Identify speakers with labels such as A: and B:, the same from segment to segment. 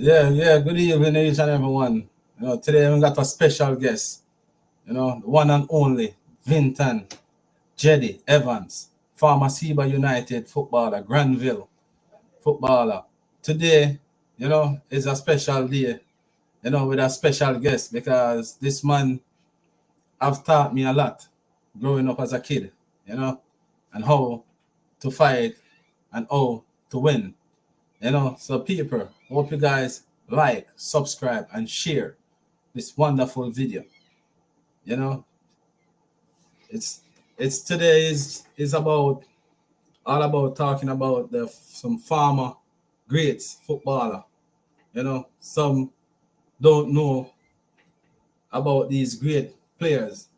A: Yeah. Good evening, each and everyone. Today we got a special guest. The one and only Venton Dread Evans, former Seba United footballer, Granville footballer. Today, is a special day. With a special guest because this man have taught me a lot growing up as a kid. You know, and how to fight and how to win. So people, hope you guys like, subscribe, and share this wonderful video. You know, it's it's today is about all about talking about the some former greats footballer. Some don't know about these great players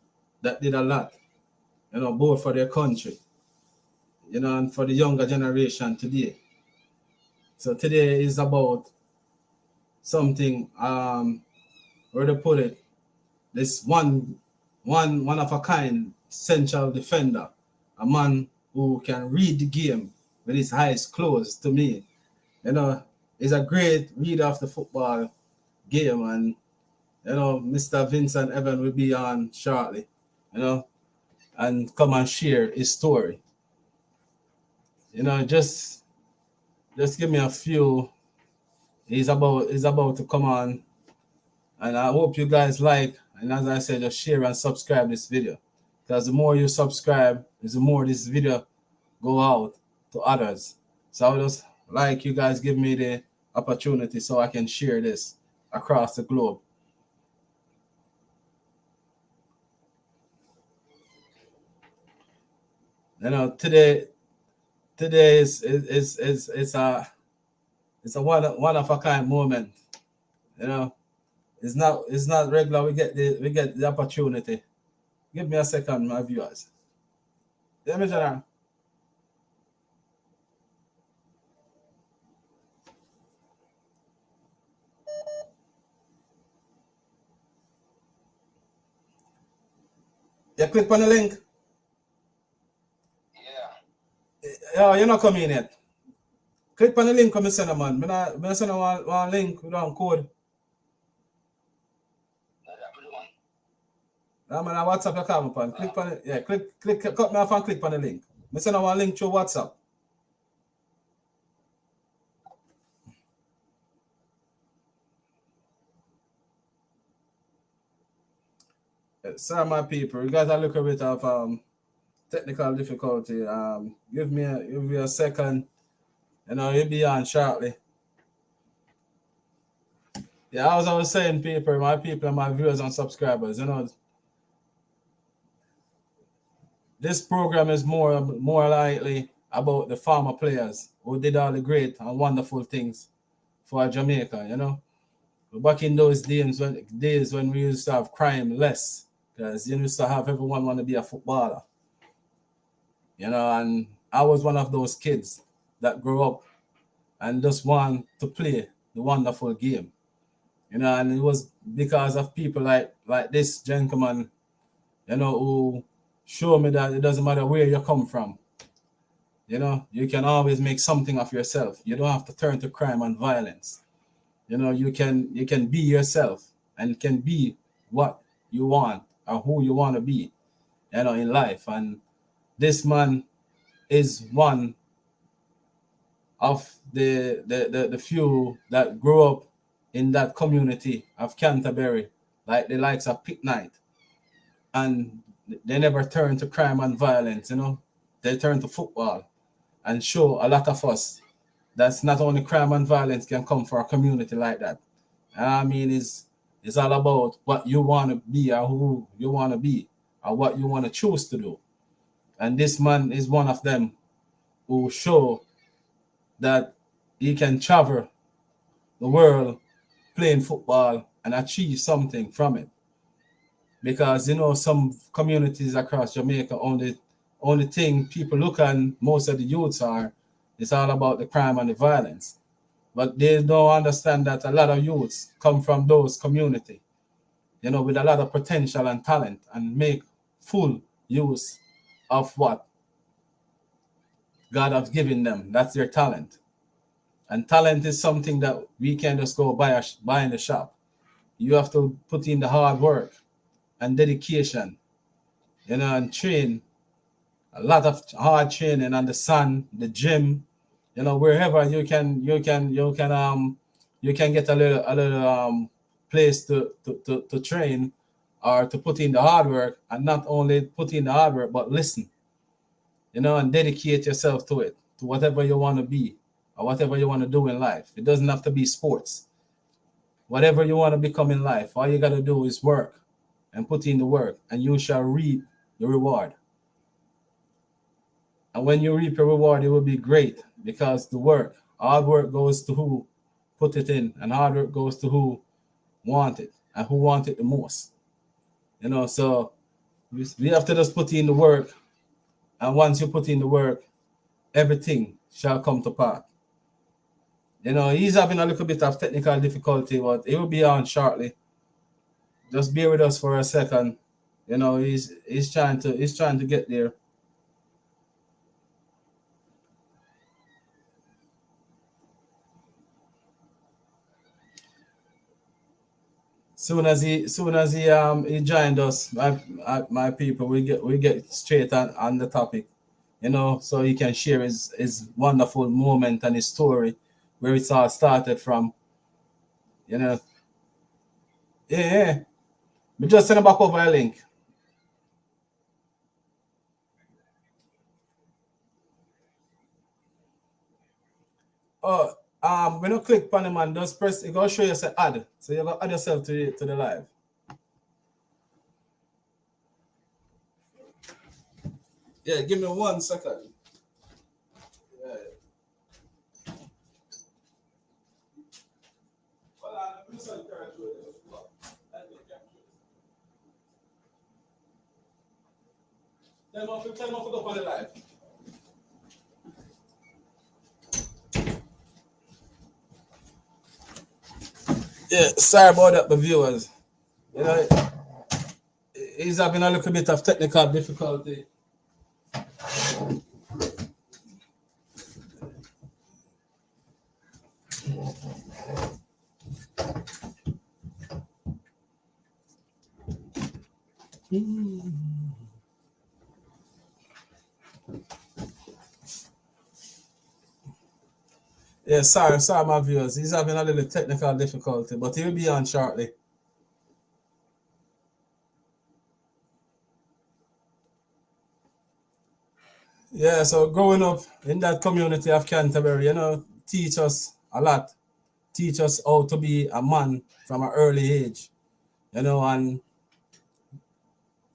A: that did a lot. Both for their country. And for the younger generation today. So today is about something where to put it. This one of a kind central defender, a man who can read the game with his eyes closed. To me, is a great reader of the football game, and Mr. Vincent Evans will be on shortly, and come and share his story. Just give me a few. He's about to come on, and I hope you guys like. And as I said, just share and subscribe this video, because the more you subscribe, is the more this video go out to others. So I would just like you guys give me the opportunity so I can share this across the globe. Today is it's a one of a kind moment. It's not regular. We get the opportunity. Give me a second, my viewers. Yeah, me General. You click on the link. Yeah, you're not coming yet. Click on the link come send a man. I send one link with one code. I'm on WhatsApp you come upon. Click on it. Yeah, click cut me off and click on the link. I send one link through WhatsApp. Sorry, my people. You guys are looking a bit of technical difficulty. Give me a second. You'll be on shortly. Yeah, as I was saying, people, my people and my viewers and subscribers, this program is more likely about the former players who did all the great and wonderful things for Jamaica, Back in those days when we used to have crime less, because you used to have everyone want to be a footballer. And I was one of those kids that grew up and just want to play the wonderful game. And it was because of people like this gentleman, who show me that it doesn't matter where you come from. You can always make something of yourself. You don't have to turn to crime and violence. You can be yourself and can be what you want or who you want to be, in life. And this man is one of the few that grew up in that community of Canterbury, like the likes of Pick Night. And they never turn to crime and violence, They turn to football and show a lot of us that's not only crime and violence can come for a community like that. And I mean, it's all about what you want to be or who you want to be or what you want to choose to do. And this man is one of them who show that he can travel the world playing football and achieve something from it. Because some communities across Jamaica only thing people look at, most of the youths are, it's all about the crime and the violence. But they don't understand that a lot of youths come from those communities, with a lot of potential and talent, and make full use of what God has given them. That's their talent. And talent is something that we can just go buy in the shop. You have to put in the hard work and dedication, and train. A lot of hard training on the sun, the gym, wherever you can get a little place to train or to put in the hard work, and not only put in the hard work but listen, and dedicate yourself to it, to whatever you want to be or whatever you want to do in life. It doesn't have to be sports. Whatever you want to become in life, all you got to do is work and put in the work, and you shall reap the reward. And when you reap your reward, it will be great, because hard work goes to who put it in, and hard work goes to who want it and who want it the most. So we have to just put in the work, and once you put in the work, everything shall come to pass. He's having a little bit of technical difficulty, but he will be on shortly. Just bear with us for a second. He's trying to get there. Soon as he joined us, my people, we get straight on the topic, so he can share his wonderful moment and his story, where it all started from. Yeah. We just send him back over a link. Oh, when you click on him and just press, it gonna show you say add. So you gotta add yourself to the live. Yeah, give me 1 second. Yeah. Tell him to go on the live. Yeah, sorry about that, the viewers. He's having a little bit of technical difficulty. Yeah, sorry, my viewers. He's having a little technical difficulty, but he'll be on shortly. Yeah, so growing up in that community of Canterbury, teach us a lot. Teach us how to be a man from an early age, and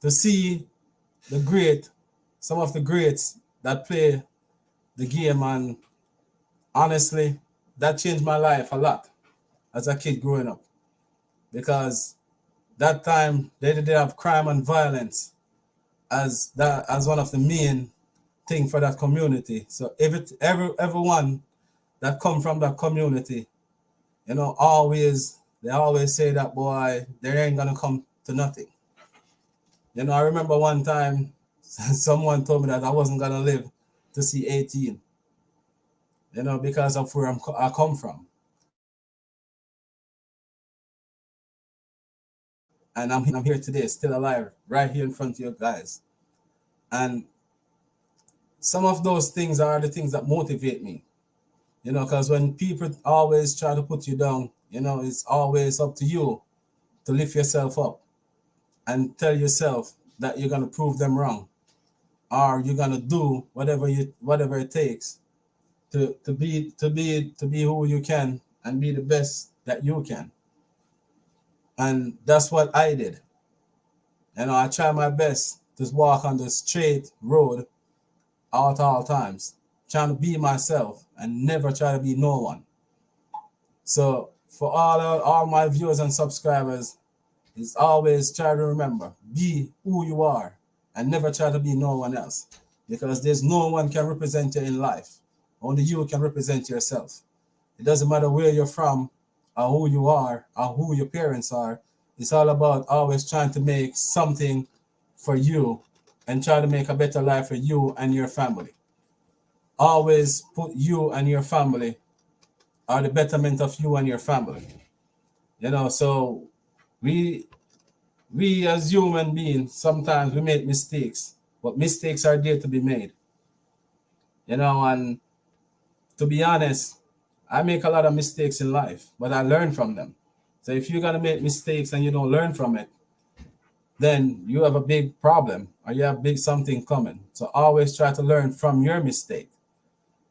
A: to see some of the greats that play the game. And honestly, that changed my life a lot as a kid growing up, because that time they didn't have crime and violence as one of the main thing for that community. So everyone that come from that community, they always say that, boy, they ain't gonna come to nothing. I remember one time someone told me that I wasn't gonna live to see 18, because of where I come from. And I'm here today, still alive, right here in front of you guys. And some of those things are the things that motivate me, because when people always try to put you down, it's always up to you to lift yourself up and tell yourself that you're going to prove them wrong, or you're going to do whatever it takes to be who you can and be the best that you can. And that's what I did. I try my best to walk on the straight road at all times, trying to be myself and never try to be no one. So for all my viewers and subscribers, it's always try to remember, be who you are and never try to be no one else, because there's no one can represent you in life. Only you can represent yourself. It doesn't matter where you're from or who you are or who your parents are. It's all about always trying to make something for you and try to make a better life for you and your family. Always put you and your family are the betterment of you and your family. So we we as human beings sometimes we make mistakes, but mistakes are there to be made. And to be honest, I make a lot of mistakes in life, but I learn from them. So if you're gonna make mistakes and you don't learn from it, then you have a big problem or you have big something coming. So always try to learn from your mistake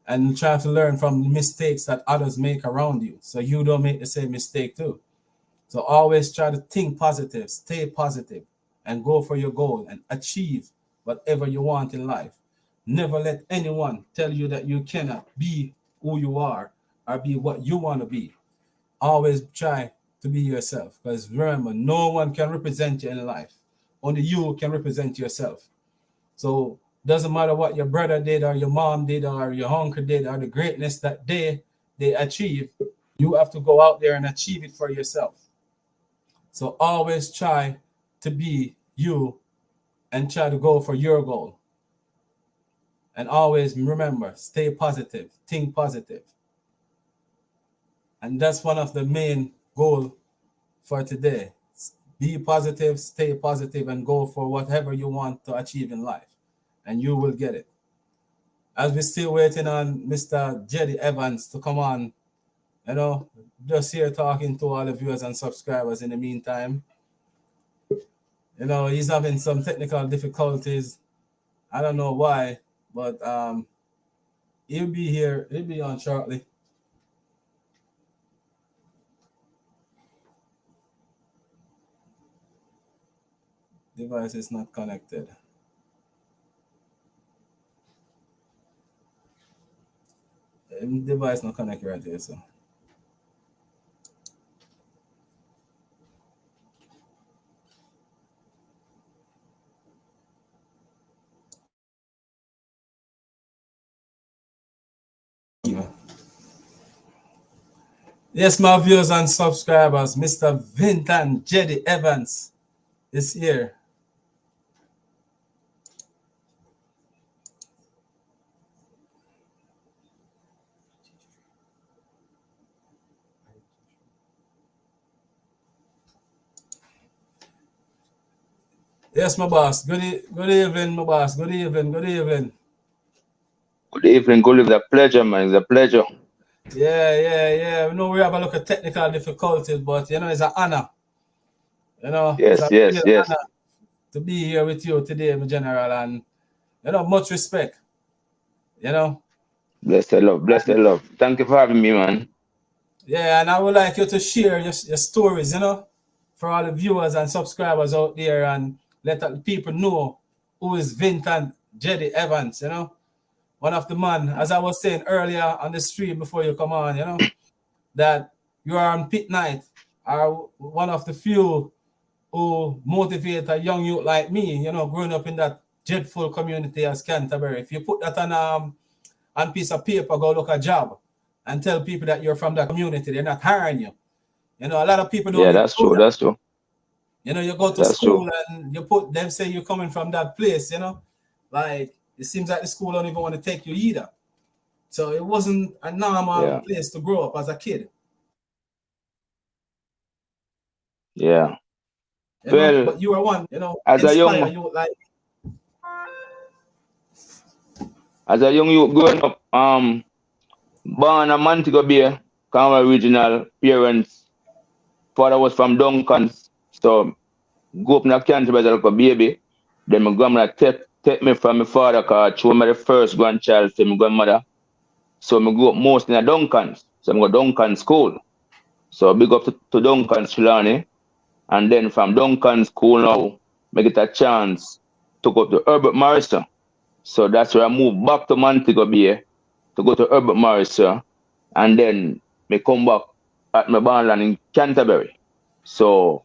A: and try to learn from the mistakes that others make around you so you don't make the same mistake too. So always try to think positive, stay positive, and go for your goal and achieve whatever you want in life. Never let anyone tell you that you cannot be who you are or be what you want to be. Always try to be yourself because remember, no one can represent you in life. Only you can represent yourself. So doesn't matter what your brother did or your mom did or your uncle did or the greatness that they achieve, you have to go out there and achieve it for yourself. So always try to be you and try to go for your goal. And always remember, stay positive, think positive. And that's one of the main goal for today. Be positive, stay positive, and go for whatever you want to achieve in life. And you will get it. As we're still waiting on Mr. Dread Evans to come on, just here talking to all the viewers and subscribers in the meantime. He's having some technical difficulties. I don't know why, but he'll be here. He'll be on shortly. Device is not connected. Device not connected right here, so. Yes, my viewers and subscribers, Mr. Venton Dread Evans is here. Yes, my boss. Good evening, my boss. Good evening.
B: Good evening. Good evening. It's a pleasure, man. It's a pleasure.
A: Yeah. We have a look at technical difficulties, but it's an honor.
B: Yes,
A: it's a
B: yes,
A: real
B: yes.
A: honor to be here with you today, my general, and much respect.
B: Bless the love. Bless the love. Thank you for having me, man.
A: Yeah, and I would like you to share your stories, for all the viewers and subscribers out there, and let the people know who is Venton Dread Evans. One of the man, as I was saying earlier on the stream before you come on, that you are on pit night, are one of the few who motivate a young youth like me, growing up in that dreadful community as Canterbury. If you put that on piece of paper, go look a job and tell people that you're from that community, they're not hiring you. A lot of people don't
B: Yeah,
A: even
B: that's
A: know
B: true.
A: that.
B: That's true.
A: You go to
B: That's
A: school
B: true.
A: and you put them say you're coming from that place, like it seems like the school don't even want to take you either. So it wasn't a normal
B: Yeah.
A: place to grow up as a kid.
B: Yeah. Well,
A: But you are one,
B: as a
A: inspire
B: young
A: you like
B: as a young youth growing up, born a Montego Bay, Canterbury regional. Parents, father was from Duncan's, so grew up in a Canterbury as a little baby. Then my grandmother take me from my father, cause she was my first grandchild to my grandmother. So I grew up mostly in a Duncan's. So I go Duncan school. So big up to Duncan Trelawney. And then from Duncan school now, I get a chance to go to Herbert Morrison. So that's where I moved back to Montego Bay to go to Herbert Morrison. And then me come back at my barnland in Canterbury. So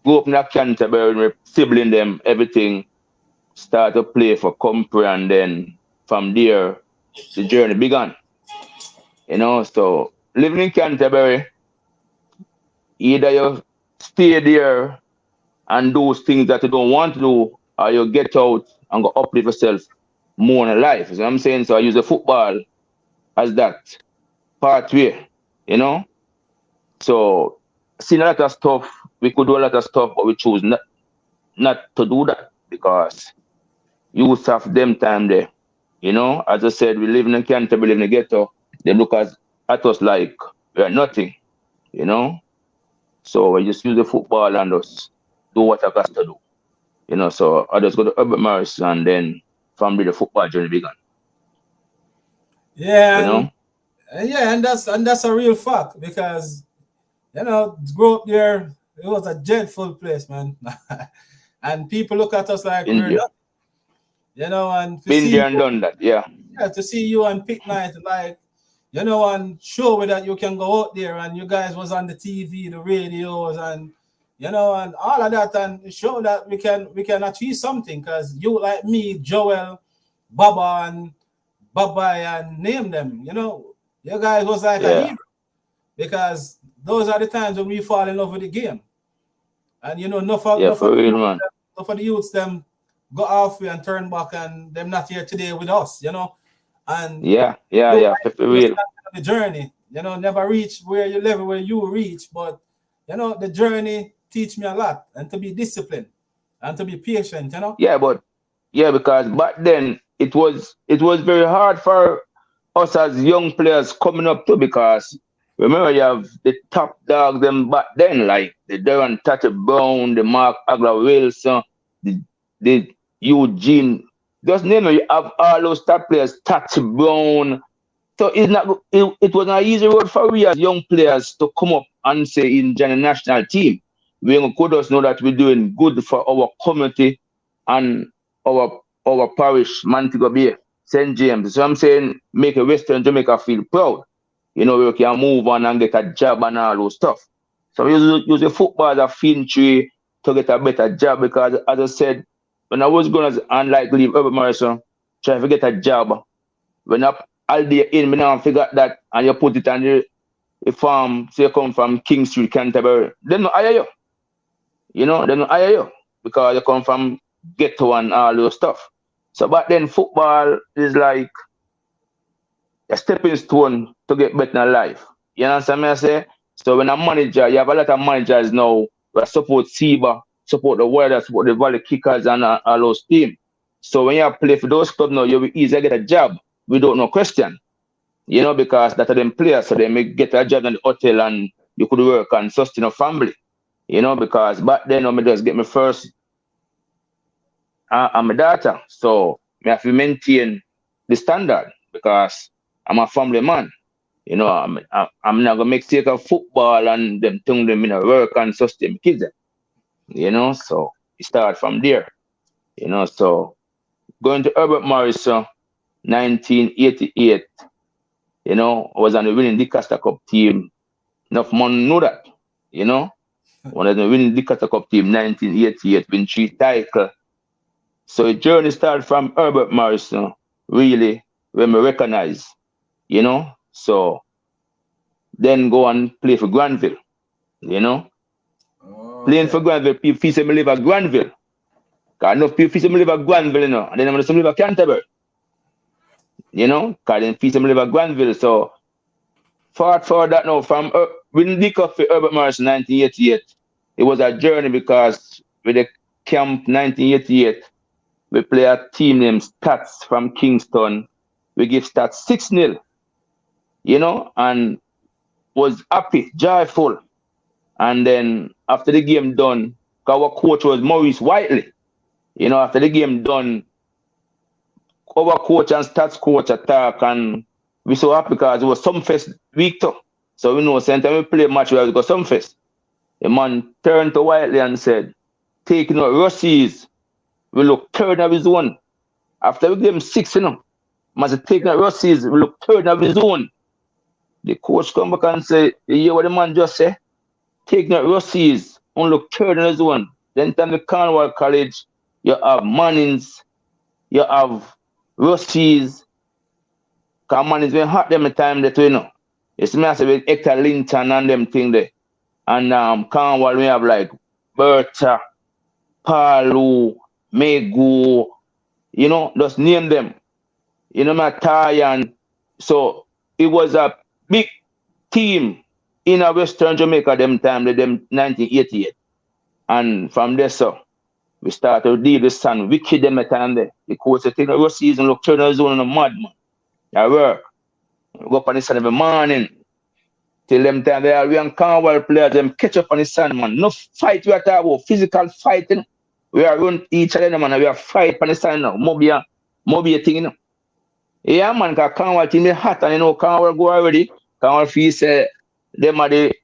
B: grew up in that Canterbury, my sibling them, everything. Start to play for Compre, and then from there the journey began. So living in Canterbury, either you stay there and do things that you don't want to do, or you get out and go uplift yourself more in life. You know what I'm saying? So I use the football as that pathway. you know. So seen a lot of stuff, we could do a lot of stuff, but we choose not to do that because youth have them time there. You know, as I said, we live in Canterbury, live in the ghetto. They look at us like we are nothing, you know. So we just use the football and just do what I got to do. You know, so I just go to Herbert Morris and then from there the football journey began, you
A: Yeah,
B: know?
A: yeah, and that's a real fact because grow up there, it was a dreadful place, man. And people look at us like
B: Been
A: we're
B: there.
A: not, and to
B: Been
A: see
B: there and done that, yeah.
A: to see you on pick night, like, and show me that you can go out there and you guys was on the TV, the radios, and and all of that, and show that we can achieve something. Because you like me, Joel, Baba, and Baba, and name them, you guys was like a
B: Yeah.
A: hero because those are the times when we fall in love with the game. And
B: Yeah, for real man.
A: enough of the youths them go halfway and turn back, and them not here today with us, and
B: Yeah, yeah,
A: you
B: yeah,
A: might
B: for real.
A: understand the journey, never reach where you level where you reach, but the journey teach me a lot, and to be disciplined and to be patient.
B: Yeah, but yeah, because back then it was very hard for us as young players coming up too because remember you have the top dogs them back then like the Darren Tatty Brown, the Mark Agla Wilson, the the Eugene. Just name it, you have all those top players, Tatty Brown. So it was an easy road for we as young players to come up and say in the national team. We could just know that we're doing good for our community and our parish, Montego Bay, St. James. So I'm saying make a Western Jamaica feel proud. We can move on and get a job and all those stuff. So we use the football as a filtry to get a better job because as I said, when I was going to unlike leave Urban Morrison, trying to get a job, when up all day in, me now figure that and you put it on the farm, say you come from King Street, Canterbury, then no hire you. They don't hire you because you come from ghetto and all those stuff. So back then football is like a stepping stone to get better in life. You understand me I say? So when a manager, you have a lot of managers now that support Seba, support the Warriors, support the Valley Kickers and all those teams. So when you play for those clubs now, you'll be easy to get a job without no question. Because that are them players, so they may get a job in the hotel and you could work and sustain a family. Because back then I just get my first I'm a daughter, so I have to maintain the standard because I'm a family man. I'm not gonna make sake of football and them tongue them in a work and sustain kids. So it start from there. So going to Herbert Morris, 1988. I was on the winning Dicaster Cup team. Enough man know that. You know, when I was winning Dicaster Cup team, 1988, win 3 titles. So the journey started from Herbert Morris, really, when we recognize, So then go and play for Granville, you know. Playing
A: Okay.
B: for Granville, people feel say me live at Granville. Cause enough people feel say me live at Granville, and then I'm gonna say me live at Canterbury, Cause then feel say me live at Granville. So for that now, from winning the cup for Herbert Morris in 1988, it was a journey because with the camp 1988, we play a team named Stats from Kingston. We give Stats 6-0, and was happy, joyful. And then after the game done, our coach was Maurice Whiteley. After the game done, our coach and Stats coach attack, and we so happy because it was some fest week too. So we know same time we play match we have to go some fest. The man turned to Whiteley and said, taking out Russies, we look third of his own. After we gave him 6, must have taken out Russies, we look third of his own. The coach come back and say, you hear what the man just say? Taking out Russies, only look third of his own. Then time the Cornwall College, you have Mannings, you have Russies. Because Mannings been hot them the time that You see me I say with Hector Linton and them thing there. And Cornwall we have like Bertha, Palu, Megu, just name them. My Tayan. So it was a big team in a Western Jamaica them time, them 1988. And from there, so we started to deal with San wicked them at time there. The coach said, take a rough season, look, turn the zone on a mad man. I work. We go up on the sun every morning. Till them time they are we and Cornwall players, them catch up on the sun, man. No fight we are talking about, physical fighting. We are run each other, man, and we are fight on the sun now. Mobi a thing, you know. Yeah, man, because Cornwall team is hot, and you know, Cornwall go already. Cornwall feel say them are the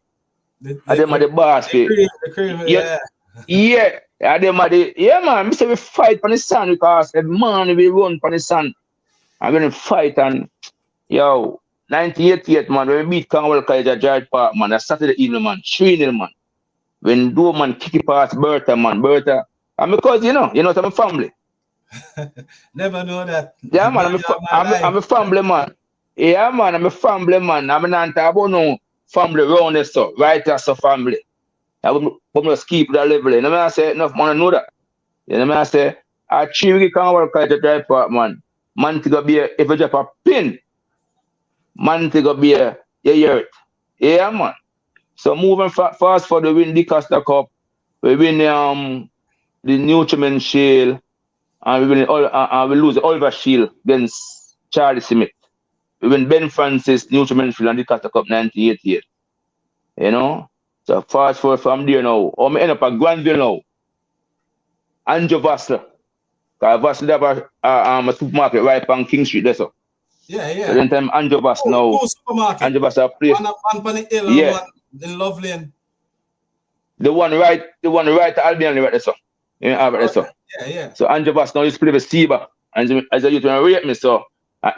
B: boss.
A: The cream, yeah.
B: Yeah, them are the, yeah, man, we say we fight on the sun because every man we run on the sun. I'm going to fight, and yo, 1988, man, when we beat Cornwall College at George Park, man, that Saturday evening, man, 3-0, man. When do man kick it past Bertha, and because, you know, I'm a family.
A: Never know that.
B: Yeah, man, I'm a family, man. Yeah, man, I'm a family, man. I'm not about no family around this, so, right as a family. I would keep that level. You know what I say? Enough man know that. You know what I say? I cheer Cornwall College at George Park, man. Man, to go be if you drop a pin, man, to go be you hear it. Yeah, man. So moving fast for the win the Costa Cup, we win the Newcomen Shield, and we lose the Oliver Shield against Charlie Smith. We win Ben Francis, Newcomen Shield, and the Costa Cup 1988. You know? So fast forward from there now. I end up at Granville now. Andrew Vassler. Because Vassler have a supermarket right on King Street there, so.
A: Yeah.
B: So then time Andrew Vassler now.
A: Supermarket.
B: Andrew Vassler place.
A: One on the hill, yeah. One in Love Lane.
B: The one right at Albion right there, so. You know, right there, so.
A: Yeah.
B: So Andrew Vassler now used to play with Seba. And as a youth when rate me, so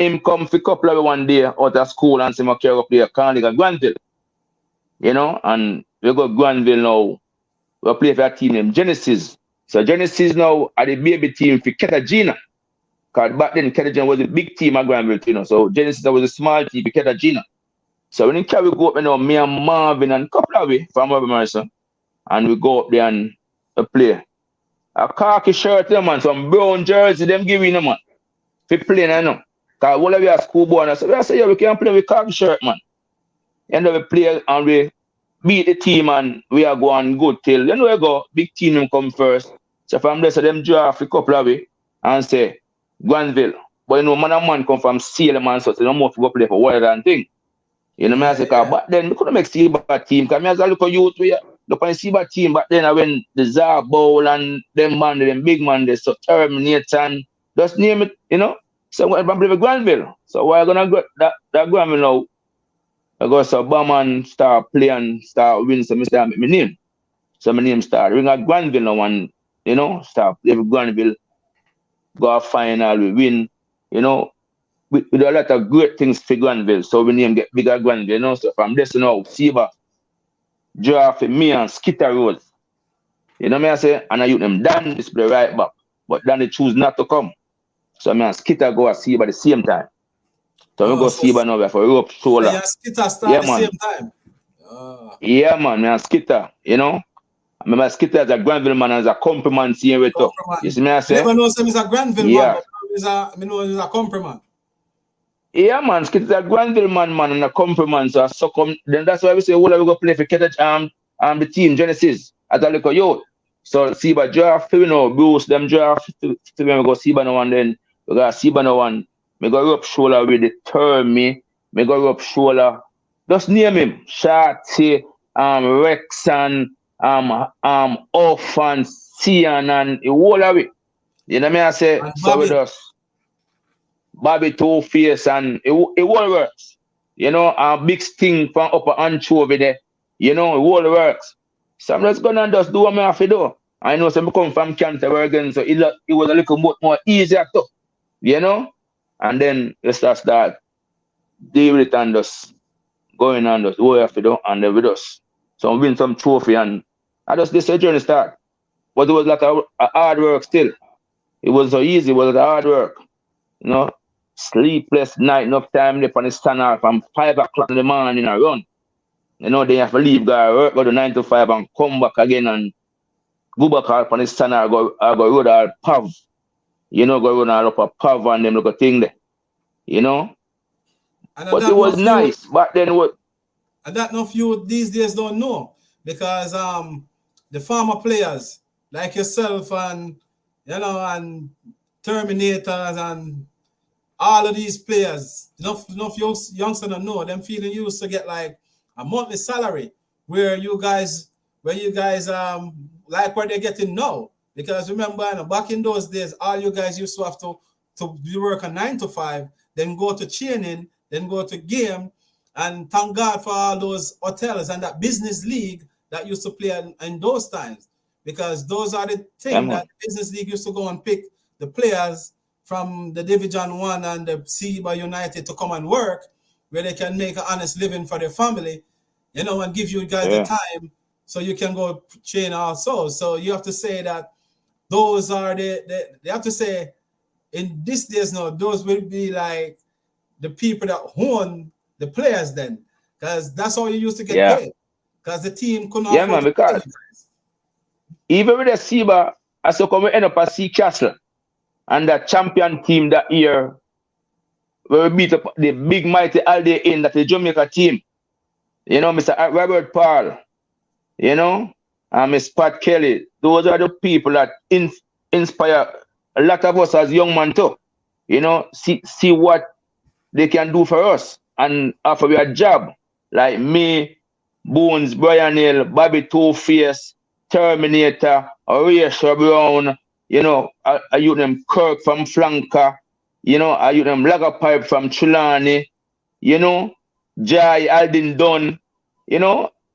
B: him come for couple of one day out of school and see me carry up there, Carnegie Granville. You know, and we go Granville now. We play for a team named Genesis. So Genesis now are the baby team for Cartagena. Because back then Cartagena was a big team at Granville, you know. So Genesis was a small team for Cartagena. So when we go up, you know, me and Marvin and a couple of we from Robert Morrison, and we go up there and play. A khaki shirt, man, some brown jersey, them giving them, man. For playing, I know. Because all of we are schoolboy, and I say, yeah, we can play with khaki shirt, man. And then we play and we beat the team and we are going good till, you know, we go, big team them come first. So from there, so them draft a couple of we and say, Granville. But you know, man and man come from Salem and so they don't more to go play for wild and thing. You know, I say, but then we couldn't make Seba team. Because I look at youth, we look at Seba team, but then when the Zar Bowl and them man, them big man, they so Terminator and just name it, you know. So we're going to play with Granville. So we're going to go that Granville now. I go so Bowman start playing, start winning, so I start make my name. So my name start ring at Granville now and, you know, start play with Granville, go a final, we win, you know. We do a lot of great things for Granville, so we name get bigger Granville, you know. So from this now, Seba draw for me and Skitter Rose. You know me I say, and I use them Dan display right back. But then they choose not to come. So me and Skitter go at Seba at the same time. So we go Seba now for rope shoulder.
A: Yeah, Skitter start at the same time.
B: Yeah, man, and Skitter, you know. I remember Skitter as a Granville man as a compliment seeing with you. You see me I say?
A: Never know him as a Granville man, but I know he's a compliment.
B: Yeah, man, Skit's a Granville man and a compliment. So come, then that's why we say, well, we go play for Ketach the team, Genesis, as a little youth. So Seba draft, you know, Bruce, them draft to when we go Seba now and then we got Seba now and me go rub shoulder with the term me go rub shoulder. Just name him. Shati, Rexan, Orphan, Cian and the whole of it. You know what I say? And so we just Bobby Two-Face and it all works. You know, a big sting from upper anchovy there. You know, it all works. So I'm just gonna just do what I have to do. I know some come from Canterbury again, so it was a little bit more easier to, you know? And then you start deal with it and just going on just what you have to do and then with us. So win some trophy and I just this journey start. But it was like a hard work still. It was so easy, it was a hard work. You know, sleepless night, enough time left on the stand out from 5 o'clock in the morning and run. You know, they have to leave, go to 9 to 5 and come back again and go back up on the stand out, go road all Pav. You know, go run all up a Pav and them little thing there. You know? But it was nice. But then what?
A: And that enough you these days don't know because the former players like yourself and and Terminators and all of these players, enough youngsters don't know them feeling used to get like a monthly salary where you guys like what they're getting now. Because remember, back in those days, all you guys used to have to work a 9 to 5, then go to training, then go to game, and thank God for all those hotels and that business league that used to play in those times. Because those are the
B: Yeah,
A: things
B: man.
A: that business league used to go and pick the players from the Division One and the Seba United to come and work, where they can make an honest living for their family, and give you guys the
B: Yeah.
A: time so you can go train also. So you have to say that those are they have to say in this days now, those will be like the people that own the players then, because that's how you used to get
B: Yeah.
A: paid, because the team couldn't
B: Yeah,
A: afford
B: man,
A: to pay you
B: because
A: guys.
B: even with the Seba, I saw come we end up at Sea Castle and that champion team that year where we beat up the big mighty Alday in that the Jamaica team. Mr. Robert Paul, and Miss Pat Kelly. Those are the people that inspire a lot of us as young men too. See what they can do for us and offer me a job. Like me, Bones, Brian Hill, Bobby Two Face, Terminator, Horatio Brown, I use them Kirk from Flanker, I use them Lagerpipe from Trelawney, you know, Jai Aldin Dunn,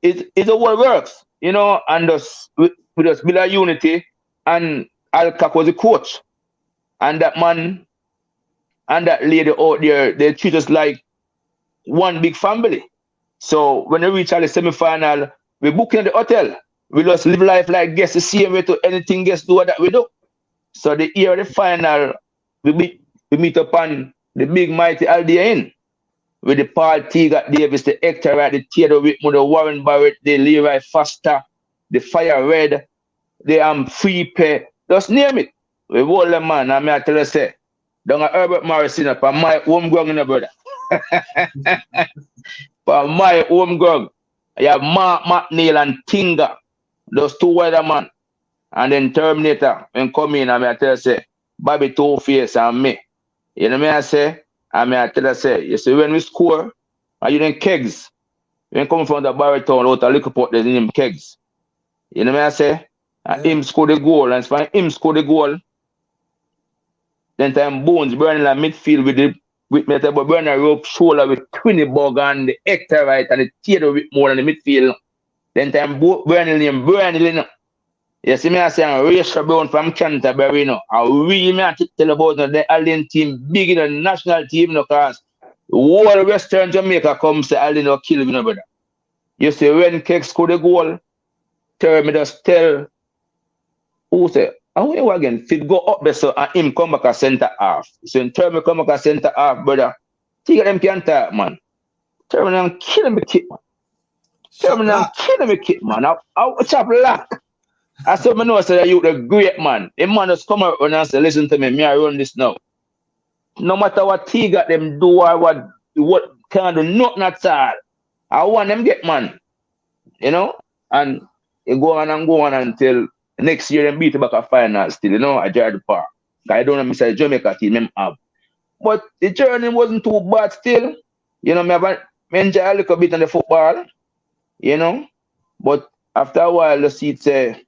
B: it's a what works, and us we just build a unity and Alcac was the coach. And that man and that lady out there, they treat us like one big family. So when we reach at the semi-final, we book in the hotel. We just live life like guests the same way to anything guests do that we do. So the year of the final, we meet upon the big mighty Aldia Inn with the Paul Teagat Davis, the Hector Wright, the Theodore Whitmore, the Warren Barrett, the Leroy Foster, the Fire Red, the Free Pay. Just name it. We hold them man, and I tell you say, down at Herbert Morrison up on my homegrown in the brother. For my homegrown. I have Mark McNeil and Tinga, those two weathermen. And then Terminator, when come in, I tell you say, Bobby Two Face and me. You know me I say? I tell you say, you see when we score, are you then kegs? When come from the Barrytown out a little port, there's him kegs. You know me I say? And
A: Yeah,
B: him score the goal, and when him score the goal, then time Bones burning like midfield with me but burning a rope shoulder with Twinnybug and the Hector right and the Theodore with more than the midfield. Then time Burnley. You see me I say I'm Rachel Brown from Canterbury, I really me I tell about the Allen team big in the national team, cause the whole Western Jamaica comes to Allen kill me, brother. You see when Keck score the goal, tell me just tell who say, how you again? Fit go up there so and him come back a centre half. So in turn me come back a centre half, brother. Think of them can't talk, man. Turn me and kill me kid, man. Turn
A: shot
B: me and
A: block.
B: kill me kid, man. I chop lock. I said, me know say that you the great man. The man just come out and say, listen to me, I run this now. No matter what he got them do or what can do, nothing at all. I want them get man, and it go on and go on until next year and beat the back a final still, at Jared Park. I don't know, Mr. Jamaica team them have. But the journey wasn't too bad still. Me have enjoy a little bit on the football, you know. But after a while, you see it say,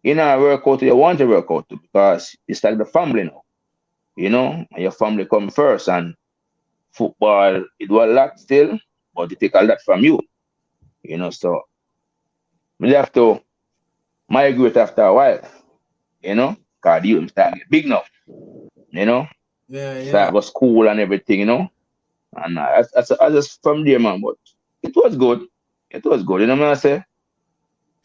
B: work out you want to work out because it's like the family now, and your family come first. And football, it was a lot still, but it take a lot from you, So we have to migrate after a while, because you start get big now, you know,
A: Yeah,
B: start
A: yeah.
B: go school and everything, And I just from there, man, but it was good. It was good, what I say?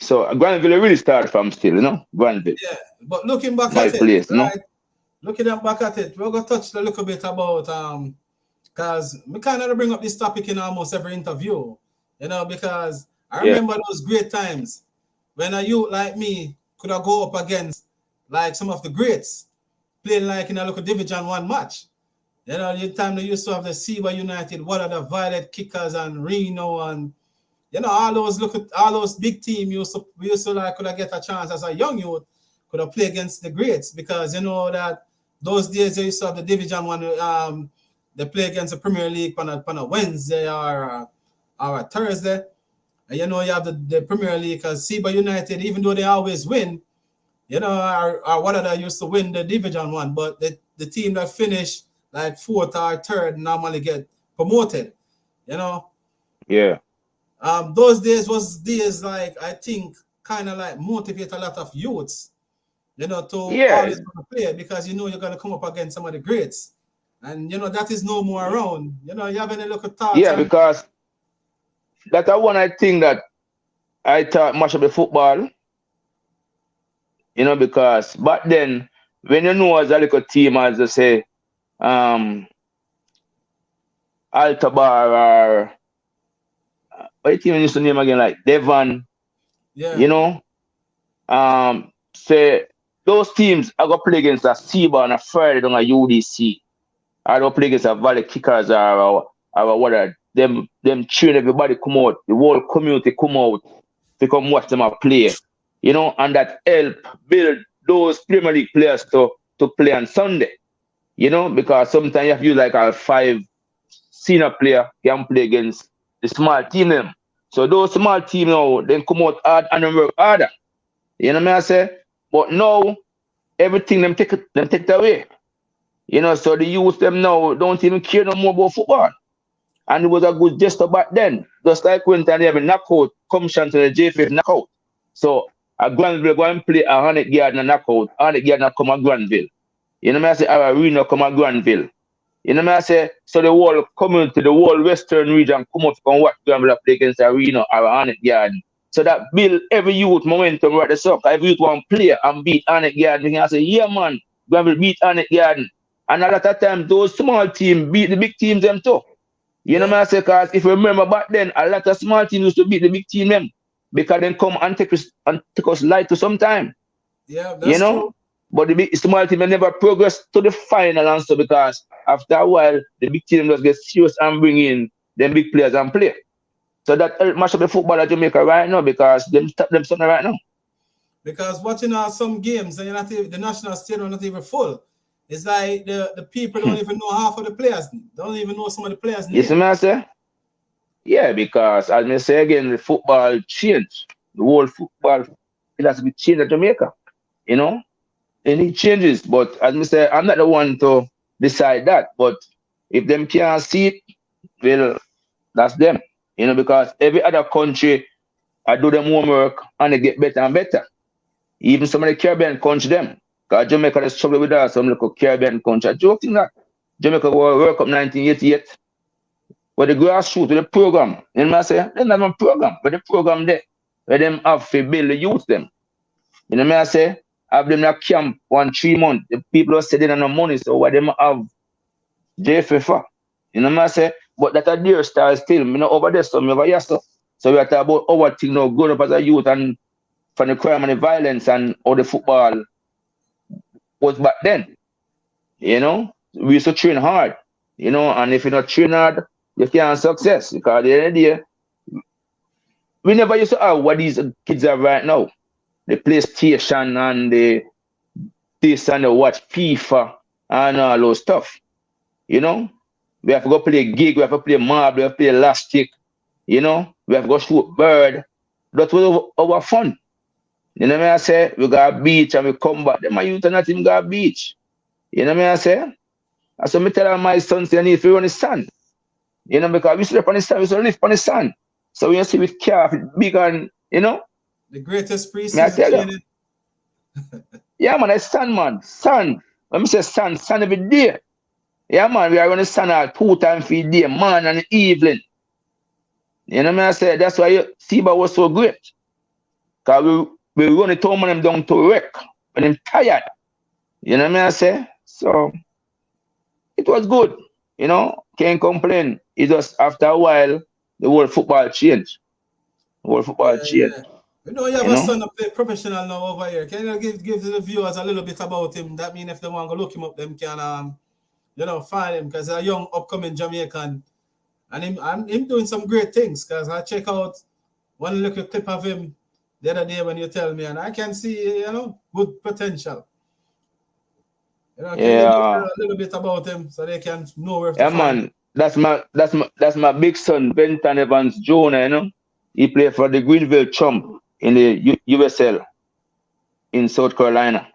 B: So Granville really started from still, Granville,
A: Yeah. But looking back
B: my
A: at it,
B: place,
A: right? Looking back at it, we're gonna touch a little bit about because we kind of bring up this topic in almost every interview, because I
B: Yeah,
A: remember those great times when a youth like me could have go up against like some of the greats playing like in a local Division One match. The time they used to have the Seba United, what are the Violet Kickers and Reno and you know, all those big teams we used to like could have get a chance as a young youth, could have play against the greats, because you know that those days they used to have the Division One, they play against the Premier League on a Wednesday or a Thursday. And you know you have the Premier League, because Seba United, even though they always win, you know, or what other used to win the Division One, but the team that finish like fourth or third normally get promoted, you know.
B: Yeah.
A: Those days was days like, I think, kind of like motivate a lot of youths, you know, to
B: Yeah.
A: always want to play, because you know you're gonna come up against some of the greats, and you know that is no more around. You know, you have any look at thoughts
B: Yeah,
A: on?
B: because that's one I think that I thought much of the football, because back then, when you know as a little team, as I say, um, Altabar or what team used to name again, like Devon,
A: Yeah,
B: you know, say those teams I go play against a Seba on a Friday on a UDC. I don't play against a Valley Kickers or what them train everybody come out, the whole community come out to come watch them play. And that help build those Premier League players to play on Sunday. Because sometimes you have you like a 5 senior player can play against the small team them. So those small team now then come out hard and then work harder. You know what I say? But now everything them take it away. So the youth them now don't even care no more about football. And it was a good gesture back then. Just like when they have a knockout, come to the JFF knockout. So a Granville go and play a 100 yard and knockout, 100 yard and come a Granville. You know what I say? Our arena come a Granville. You know what I say? So the whole community, the whole western region come up and watch Granville play against arena or 100 yard. So that build every youth momentum right the soccer. Every youth want to play and beat 100 yard. You can say, yeah man, Granville beat 100 yard. And a lot of times those small teams beat the big teams them too. You know what I say? Because if you remember back then, a lot of small teams used to beat the big team them because then come and take us light to some time.
A: Yeah, that's true.
B: But the big small team never progress to the final answer, because after a while the big team just get serious and bring in them big players and play. So that help much of the football at Jamaica right now, because them stop them something right now.
A: Because watching some games and the national stadium not even full. It's like the people don't even know half of the players. Don't even know some of the players' names.
B: You see what I say? Yeah, because as I say again, the football changed. The whole football philosophy changed at Jamaica. And it changes. But as I say, I'm not the one to decide that. But if them can't see it, well, that's them. Because every other country I do them homework and they get better and better. Even some of the Caribbean country them. Because Jamaica is struggle with that, some little Caribbean country. I joking that Jamaica World Cup 1988. But the grassroots with the program, you know what I say? They don't have a program, but the program there, where them have to build the youth them. You know what I say? Have them in a camp 3 months. The people are sitting on no money, so why them have JFF? You know what I say? But that a dear style still, over there, so over here, so we are talking about our thing now, growing up as a youth and from the crime and the violence and all the football was back then. We used to train hard, and if you're not train hard, you can't success, because at the end of the day, we never used to have what these kids have right now. The PlayStation and this and the watch FIFA and all those stuff. We have to go play gig, we have to play marble, we have to play elastic, we have to go shoot bird. That was our fun. You know what I say? We got a beach and we come back. Them youth are not even got a beach. You know what I say? And so I tell my son, say, I need to run the sun. Because we sleep on the sun, we used to live on the sun. So when you see with calf, big and,
A: the greatest
B: I
A: preseason
B: tell
A: training.
B: Yeah, man, it's sun, man. Sun. When me say sun every day. Yeah, man, we are running sun out 2 times a day, morning and evening. You know what I say? That's why Seba was so great. Because we run the tournament down to wreck when I'm tired. You know what I say? So it was good. Can't complain. It just after a while, the whole football changed.
A: Yeah. You have a son that play professional now over here. Can you give the viewers a little bit about him? That means if they want to look him up, them can find him, because he's a young upcoming Jamaican, and him doing some great things. Because I check out one little clip of him the other day when you tell me, and I can see, good potential. Can you tell a little bit about him so they can know where to find him?
B: Man. That's my big son, Venton Evans Jr., He played for the Greenville Chump in the USL in South Carolina.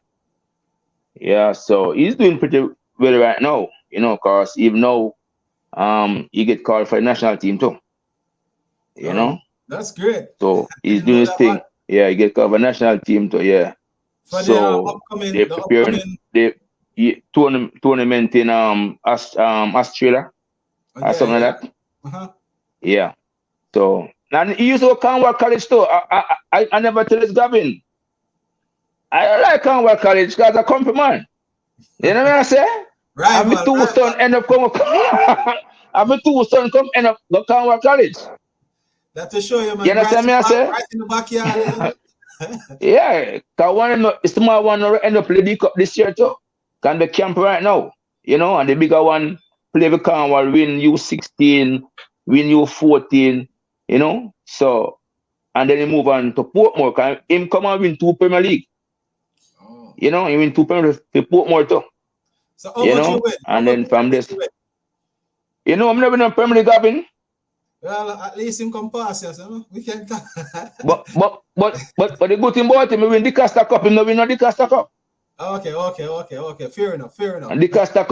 B: Yeah, so he's doing pretty well right now, because even though he get called for the national team too.
A: That's great.
B: So he's doing his thing. Yeah, he get called for the national team too, yeah.
A: For
B: so they're preparing the tournament in Australia or something like that. Yeah. So and he used to go Canterbury College too. I never tell this Gavin. I like Canterbury College because I come from man. You know what I say?
A: Right.
B: I'm two son end up come. I'm two son come end up go Canterbury College.
A: That to show you, man.
B: You understand me? I say
A: right in the backyard.
B: Yeah, cause one it's the small one end up play the cup this year too. Can the camp right now, and the bigger one play the Canterbury, win U16, win U14, So and then he move on to Portmore. Can him come and win 2 Premier League. He win 2 Premier League to Portmore too.
A: So how much you win?
B: And then from this, I'm never in a Premier League, Gavin.
A: Well, at least him come pass us, we can.
B: but the good thing about him, he win the Costa Cup. He no win the Costa Cup.
A: Okay. Fair enough.
B: And the Costa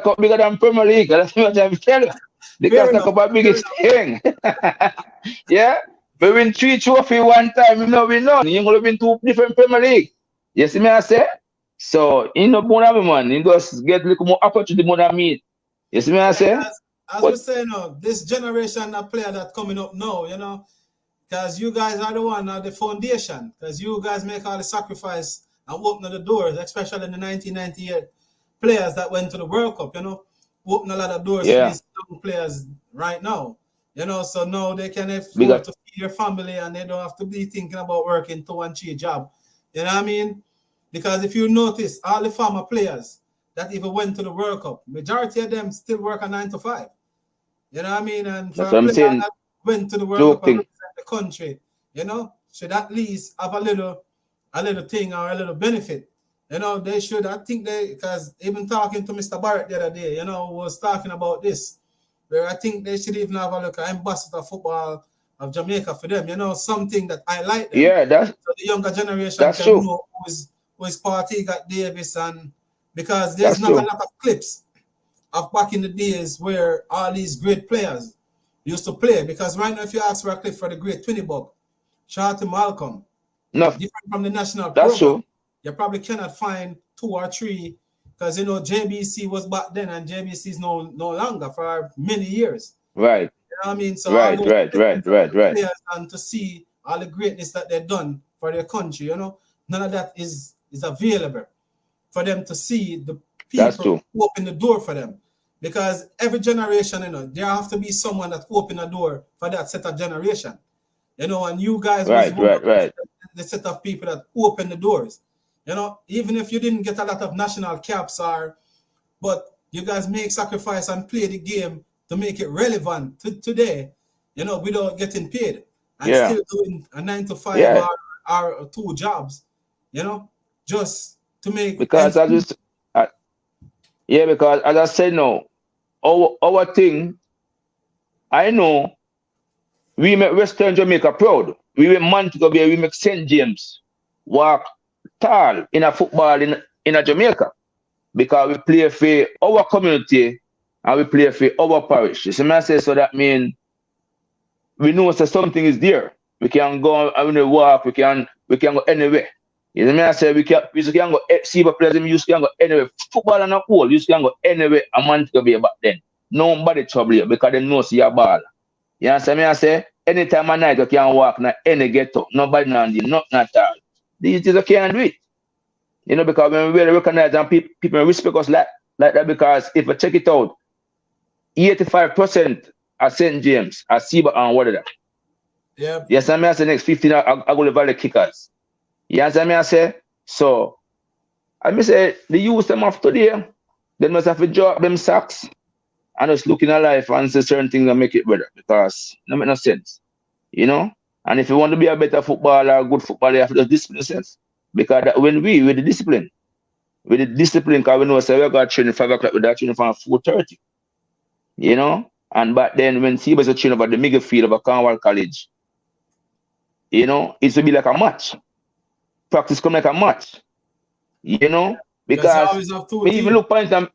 B: Cup, bigger than Premier League. That's what I'm telling you. The Costa Cup are biggest thing. Yeah, we win 3 trophy one time. We no win none. You gonna win 2 different Premier League. You see me? I say. So he no more than me, man. He just get a little more opportunity more than me. You see me? I say.
A: As we say now, this generation of player that coming up now, because you guys are the one at the foundation, because you guys make all the sacrifice and open the doors, especially in the 1998 players that went to the World Cup, open a lot of doors for these young players right now, so now they can afford to feed their family and they don't have to be thinking about working 2 and 3 job. You know what I mean? Because if you notice, all the former players that even went to the World Cup, majority of them still work a 9 to 5. You know what I mean? And for a player that went to the World Cup and represent the country, should at least have a little thing or a little benefit. They should, because even talking to Mr. Barrett the other day, was talking about this, where I think they should even have a look at ambassador football of Jamaica for them, something that I like them.
B: Yeah, so
A: the younger generation can know who is Party got Davis, and because there's not a lot of clips of back in the days where all these great players used to play. Because right now, if you ask for a clip for the great Twinnybug, Shorty Malcolm, different from the national program, you probably cannot find 2 or 3, because JBC was back then and JBC is no longer for many years.
B: Right.
A: You know what I mean? So
B: right.
A: And to see all the greatness that they've done for their country, none of that is available for them to see the people who open the door for them. Because every generation, there have to be someone that open a door for that set of generation. And you guys
B: right.
A: the set of people that open the doors. Even if you didn't get a lot of national caps, but you guys make sacrifice and play the game to make it relevant to today, without getting paid. And still doing a 9 to 5 or 2 jobs, just to make.
B: Because because as I said, no, our thing, I know we make Western Jamaica proud. We make Montego Bay, we make St. James walk tall in a football in a Jamaica, because we play for our community and we play for our parish. You see me I say? So that means we know that something is there. We can go and walk, we can go anywhere. You know what I say? We can go seba players, we used to go anywhere. Football and a whole, used to go anywhere a Montego Bay back then. Nobody trouble you because they know see your ball. You understand me? I say, anytime at night you can walk in any ghetto, nobody knows you, nothing at all. These things you can't do it. Because when we really recognize and people respect us like that, because if you check it out, 85% are St. James, are Seba and what are that?
A: Yeah.
B: Yes, I mean, I say next 15 are going to Valley Kickers. You understand me? I say, so I say the youth them off today, they must have to drop them sacks and just look in a life and say certain things and make it better, because it don't make no sense. And if you want to be a better footballer, a good footballer, you have to just discipline yourself. Because when with the discipline, because we know say we got training 5 o'clock, we got training from 4:30. You know? And back then when Seba was a trainer about the middle field of a Cornwall College, you know, it would be like a match. Practice come like a match. You know?
A: Because you
B: Because
A: always have two
B: me
A: teams.
B: even look point time,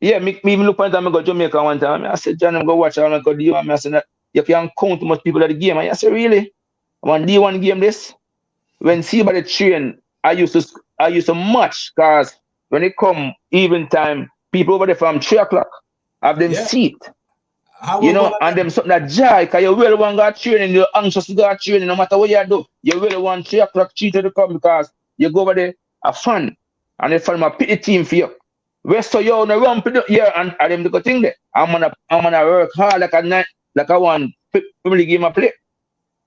B: me even look point time I go Jamaica one time. I said, John, I'm go watch I'm go do I said you can count too much people at the game. And I said, really? One D1 game this? When Seba the train, I used to match because when it come even time, people over there from 3 o'clock have them
A: Yeah.
B: seat.
A: How
B: You
A: about
B: know, and them something that joy, because you really want to go training, you're anxious to go training, no matter what you do. You really want 3 o'clock cheater to come because you go over there, have fun. And they form a pity team for you. Rest of you on the run, and them the good thing there. I'm gonna work hard like a night, like I want family game I play.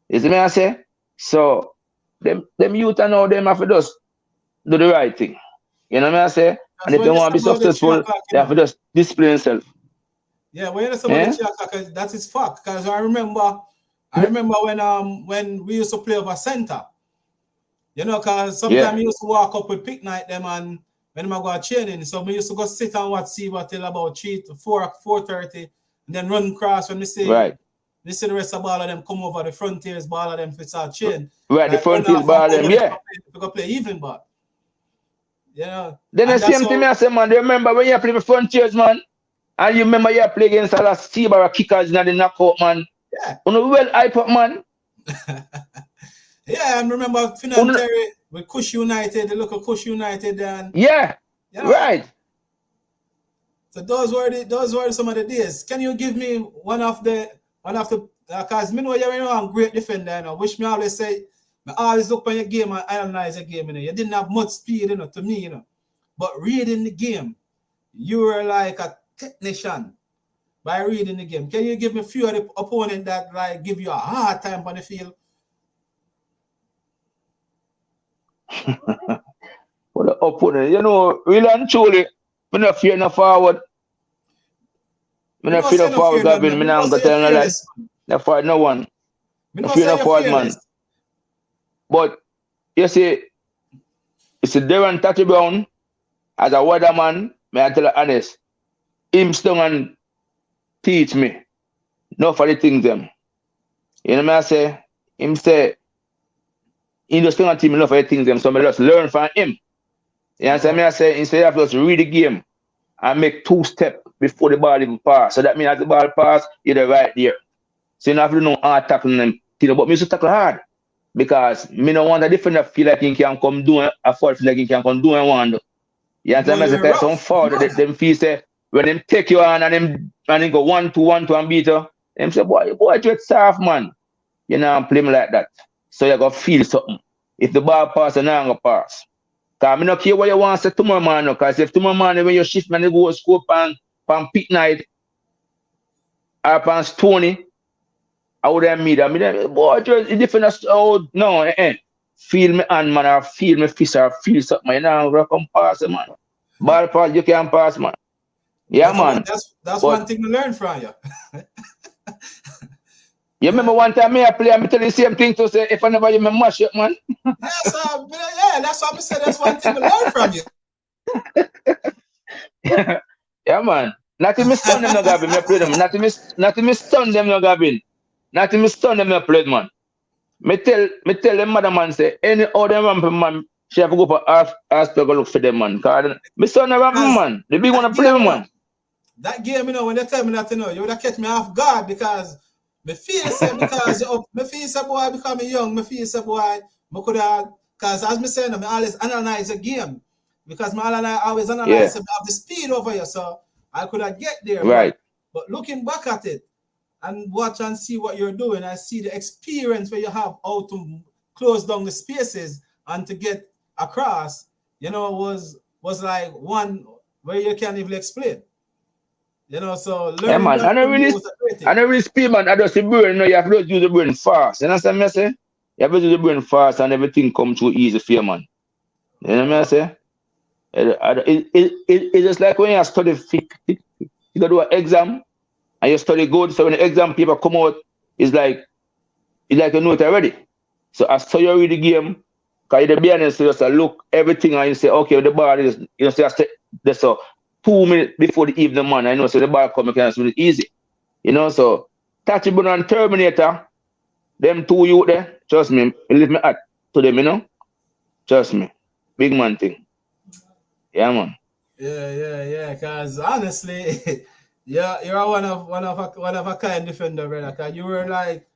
B: You see me I say? So them youth and now them have to just do the right thing. You know what I say? And if they want to be successful, they have to just discipline themselves.
A: Yeah, when you say about the 3 o'clock, that is fact. Because I remember when we used to play over center. You know, because sometimes we used to walk up with pick night them and when I go training. So we used to go sit and watch Seba till about 4:30 and then run across when we see the rest of all of them come over the frontiers, ball of them for start chain.
B: Right, the frontiers ball them,
A: we go play evening ball. You know.
B: Then the same thing I say, man, they remember when you play the frontiers, man. And you remember you play against a Seba kickers in the knockout, man.
A: Yeah.
B: You know, well hype up, man.
A: Yeah, I remember Canterbury with Cush United, the local Cush United, and
B: you know, right.
A: So those were some of the days. Can you give me one of the because me know you're a great defender, you know, which me always say, I always look on your game and analyze your game, you know. You didn't have much speed, you know, to me, you know. But reading the game, you were like a technician by reading the game. Can you give me a few of the opponents that like give you a hard time on the field?
B: For the opponent, you know, really and truly, I'm not fear no forward. I'm not fear no forward, Gavin. I'm not going to tell no lie. Not for no one. I fear no forward, man. But you see, it's a Darren Tatty Brown as a weatherman, may I tell you honest, him still and teach me. No for the things them. You know what I say? Him say, he just don't teach me enough for the things them, so I just learn from him. You understand me? I say, instead of just read the game and make 2 steps before the ball even pass. So that means as the ball pass, you're right there. So you don't have to know hard tackling them. But me used to tackle hard. Because me don't want a defender feel like he can come do a fault, feel like he can come do and want to. You understand me? I say, some fault that them feel say, when them take you on and them go 1-2 and beat you, them say, boy, you're soft, man. You know, play me like that. So you got to feel something. If the ball pass, you're not going to pass. Because I don't care what you want to say tomorrow morning. Because if tomorrow morning when you shift man, you go scope on pick night or on Stony, I would have made them. Boy, it's different. Oh, no, feel me hand, man, or feel me fist, or feel something. You know, come pass, man. Ball pass, you can't pass, man. Yeah, man.
A: That's one thing to learn from you.
B: You remember one time I play, I tell you the same thing to say, if I never you mash up, man.
A: Yes, yeah, that's what I said. That's one thing to learn from you.
B: Yeah, man. Not to miss son them no Gavin, I play them. Not to miss son them no Gavin. Not to miss son them I play, man. Me tell them mother man say, any other ramping man, she have to go for hospital look for them, man. Cause my son a ramping man. The big one to play, man.
A: That game, you know, when they tell me that, you know, you would have kept me off guard because me feel say because me feel say boy becoming young, me feel say boy, me could have, because as me saying, I always analyze the game because I always analyze the speed over here, so I could have get there.
B: Right.
A: But looking back at it and watch and see what you're doing, I see the experience where you have how to close down the spaces and to get across, you know, was like one where you can't even explain. You know, so learning.
B: Yeah, man. I don't really speed, man. I just the brain. You know, you have to use the brain fast. You understand me? I say you have to use the brain fast, and everything come through easy for you, man. You know what I say? It's just like when you study you got to do an exam, and you study good. So when the exam paper come out, it's like it's like you know it already. So as so you read the game, because you be honest, you just look everything and you say, okay, the ball is, you know, say, that's so 2 minutes before the evening, man. I know, so the ball come, you can swing it easy. You know, so Touchable and Terminator, them two you there, trust me, leave me at to them, you know. Trust me. Big man thing. Yeah, man.
A: Yeah. Cause honestly, yeah, you're one of a kind defender, brother. Cause you were like,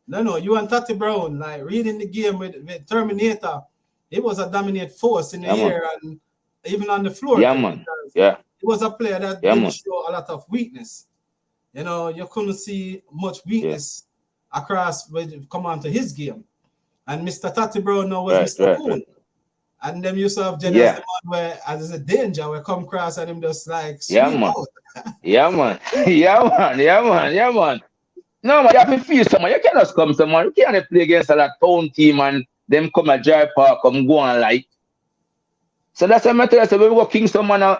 A: no, you and Tati Brown, like reading the game with Terminator. It was a dominant force in the
B: Yeah, man.
A: air and even on the floor
B: Yeah,
A: too.
B: man.
A: Because
B: Yeah.
A: he was a player that
B: Yeah,
A: didn't
B: man.
A: show a lot of weakness. You know, you couldn't see much
B: Yeah.
A: weakness across when it come onto his game. And Mr. Tati Brown now was
B: Right,
A: Mr.
B: right,
A: Cool.
B: right.
A: And them used to have Jenny as the
B: Yeah.
A: man where as a danger we come across and him just like
B: Yeah,
A: sweep
B: man.
A: out.
B: Yeah, man. Yeah, man. Yeah, man. Yeah, man. No, man, you have to feel someone. You cannot come someone. You can't play against a that town team and them come at Dry Park, come go on like. So that's what I tell you. So when we go Kingston, man,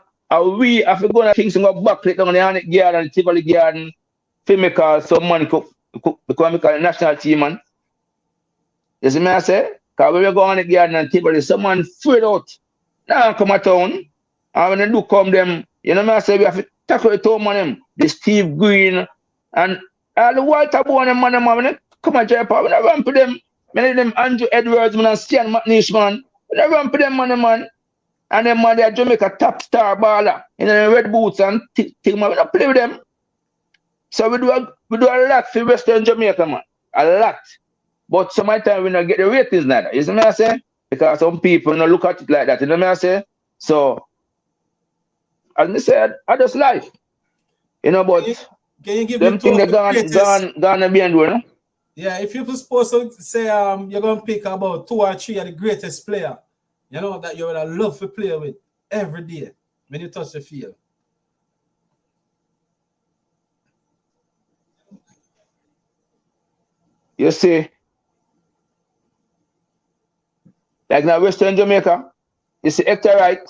B: we have to go to Kingston, go back, click down the Hannick Garden, the Tivoli Garden, film call some man become a national team, man. You see me, I say? Because when we go on the garden and Tivoli, someone afraid out. Now come at town. And when they do come them, you know me, I say, we have to tackle the town, man, them. The Steve Green and all the Walter Bowen, them, man, when they come at Dry Park, when I run to them, many of them Andrew Edwards, man, and Stian McNeish, man. When I run to them, man. And then man, they're Jamaica top star baller in the red boots and thing, man. We don't play with them. So we do a lot for Western Jamaica, man. A lot. But sometimes we don't get the ratings neither. You see me I say? Because some people don't look at it like that. You know me I say? So as I said, I just life. You know,
A: Can you,
B: but
A: can you give me
B: them
A: two
B: things
A: of
B: they
A: the greatest?
B: gone and behind, you know?
A: Yeah, if you're supposed to say you're gonna pick about two or three of the greatest player, you know, that you would have loved to play with every day when you touch the field.
B: You see, like now Western Jamaica, you see Hector Wright,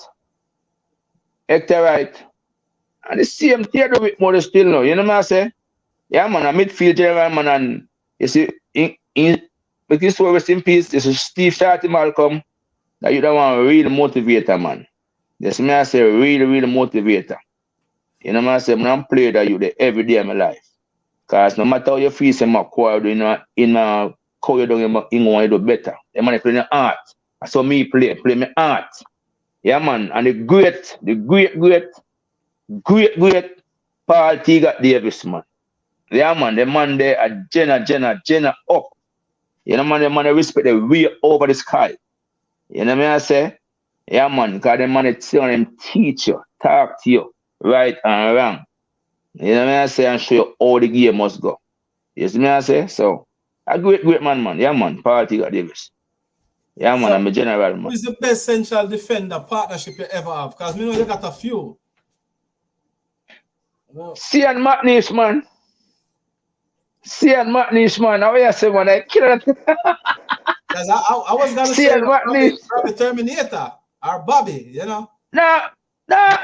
B: and the same theater with more still now. You know what I say? Yeah, man, a midfield general, man, and you see, with this word rest in peace, this is Steve Shorty Malcolm, that you don't want to real motivator, man. Yes, me I say, really motivator. You know what I say? I'm play that you there every day of my life. Because no matter how you feel, say, my core, in a call you down, you want to do better. The man play the art. That's how me play my art. Yeah, man, and the great Paul T. Davis, man. Yeah, man, the man there are Jenna up. You know, man, the man they respect the way over the sky. You know what I say? Yeah, man, because the man they tell them teach you, talk to you, right and wrong. You know what I say? And show you how the game must go. You see me I say? So, a great man. Yeah, man, Paul T. Davis. Yeah, man,
A: So,
B: I'm a general,
A: who
B: man.
A: is the best central defender partnership you ever have? Because we know you got a few. Well,
B: Cian McNeish, man. Cian McNeish, man. How you say, man? I kill it.
A: because I was gonna say
B: Cian McNeish.
A: probably Terminator or Bobby, you know.
B: Nah, nah,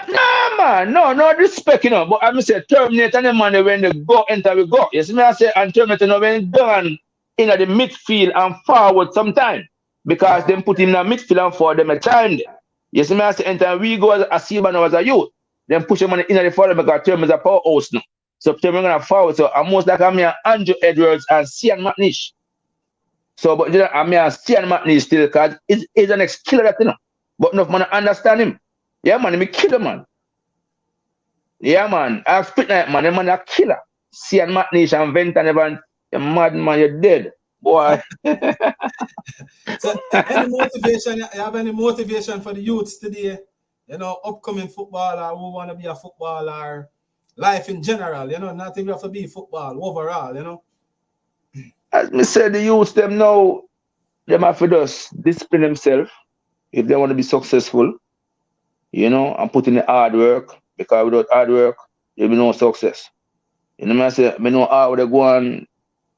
B: man. No respect, you know. But I'm say Terminator and the man when they go enter we go. You see me I say and Terminator now when done in the midfield and forward sometime. Because them put him in the midfield and forward them a time there. You see me I say enter we go as a seba now as a youth. Then push him in the forward because Terminator is a powerhouse now. So Terminator gonna forward. So I'm most like I'm here Andrew Edwards and Cian McNeish. So but you know, I'm here Cian McNeish still because he's an ex killer that you know. But enough man understand him. Yeah, man, he kill him, man. Yeah, man. I spit night, man. The man a killer. See and McNeish and Venton Evans, you mad man, you're dead. Boy.
A: So any motivation, you have any motivation for the youths today? You know, upcoming footballer who want to be a footballer, life in general, you know, not even have to be football overall, you know.
B: As me said, the youths them now, them have to just discipline themselves if they want to be successful, you know, and put in the hard work. Because without hard work, there'll be no success. You know what I say? I know how they go on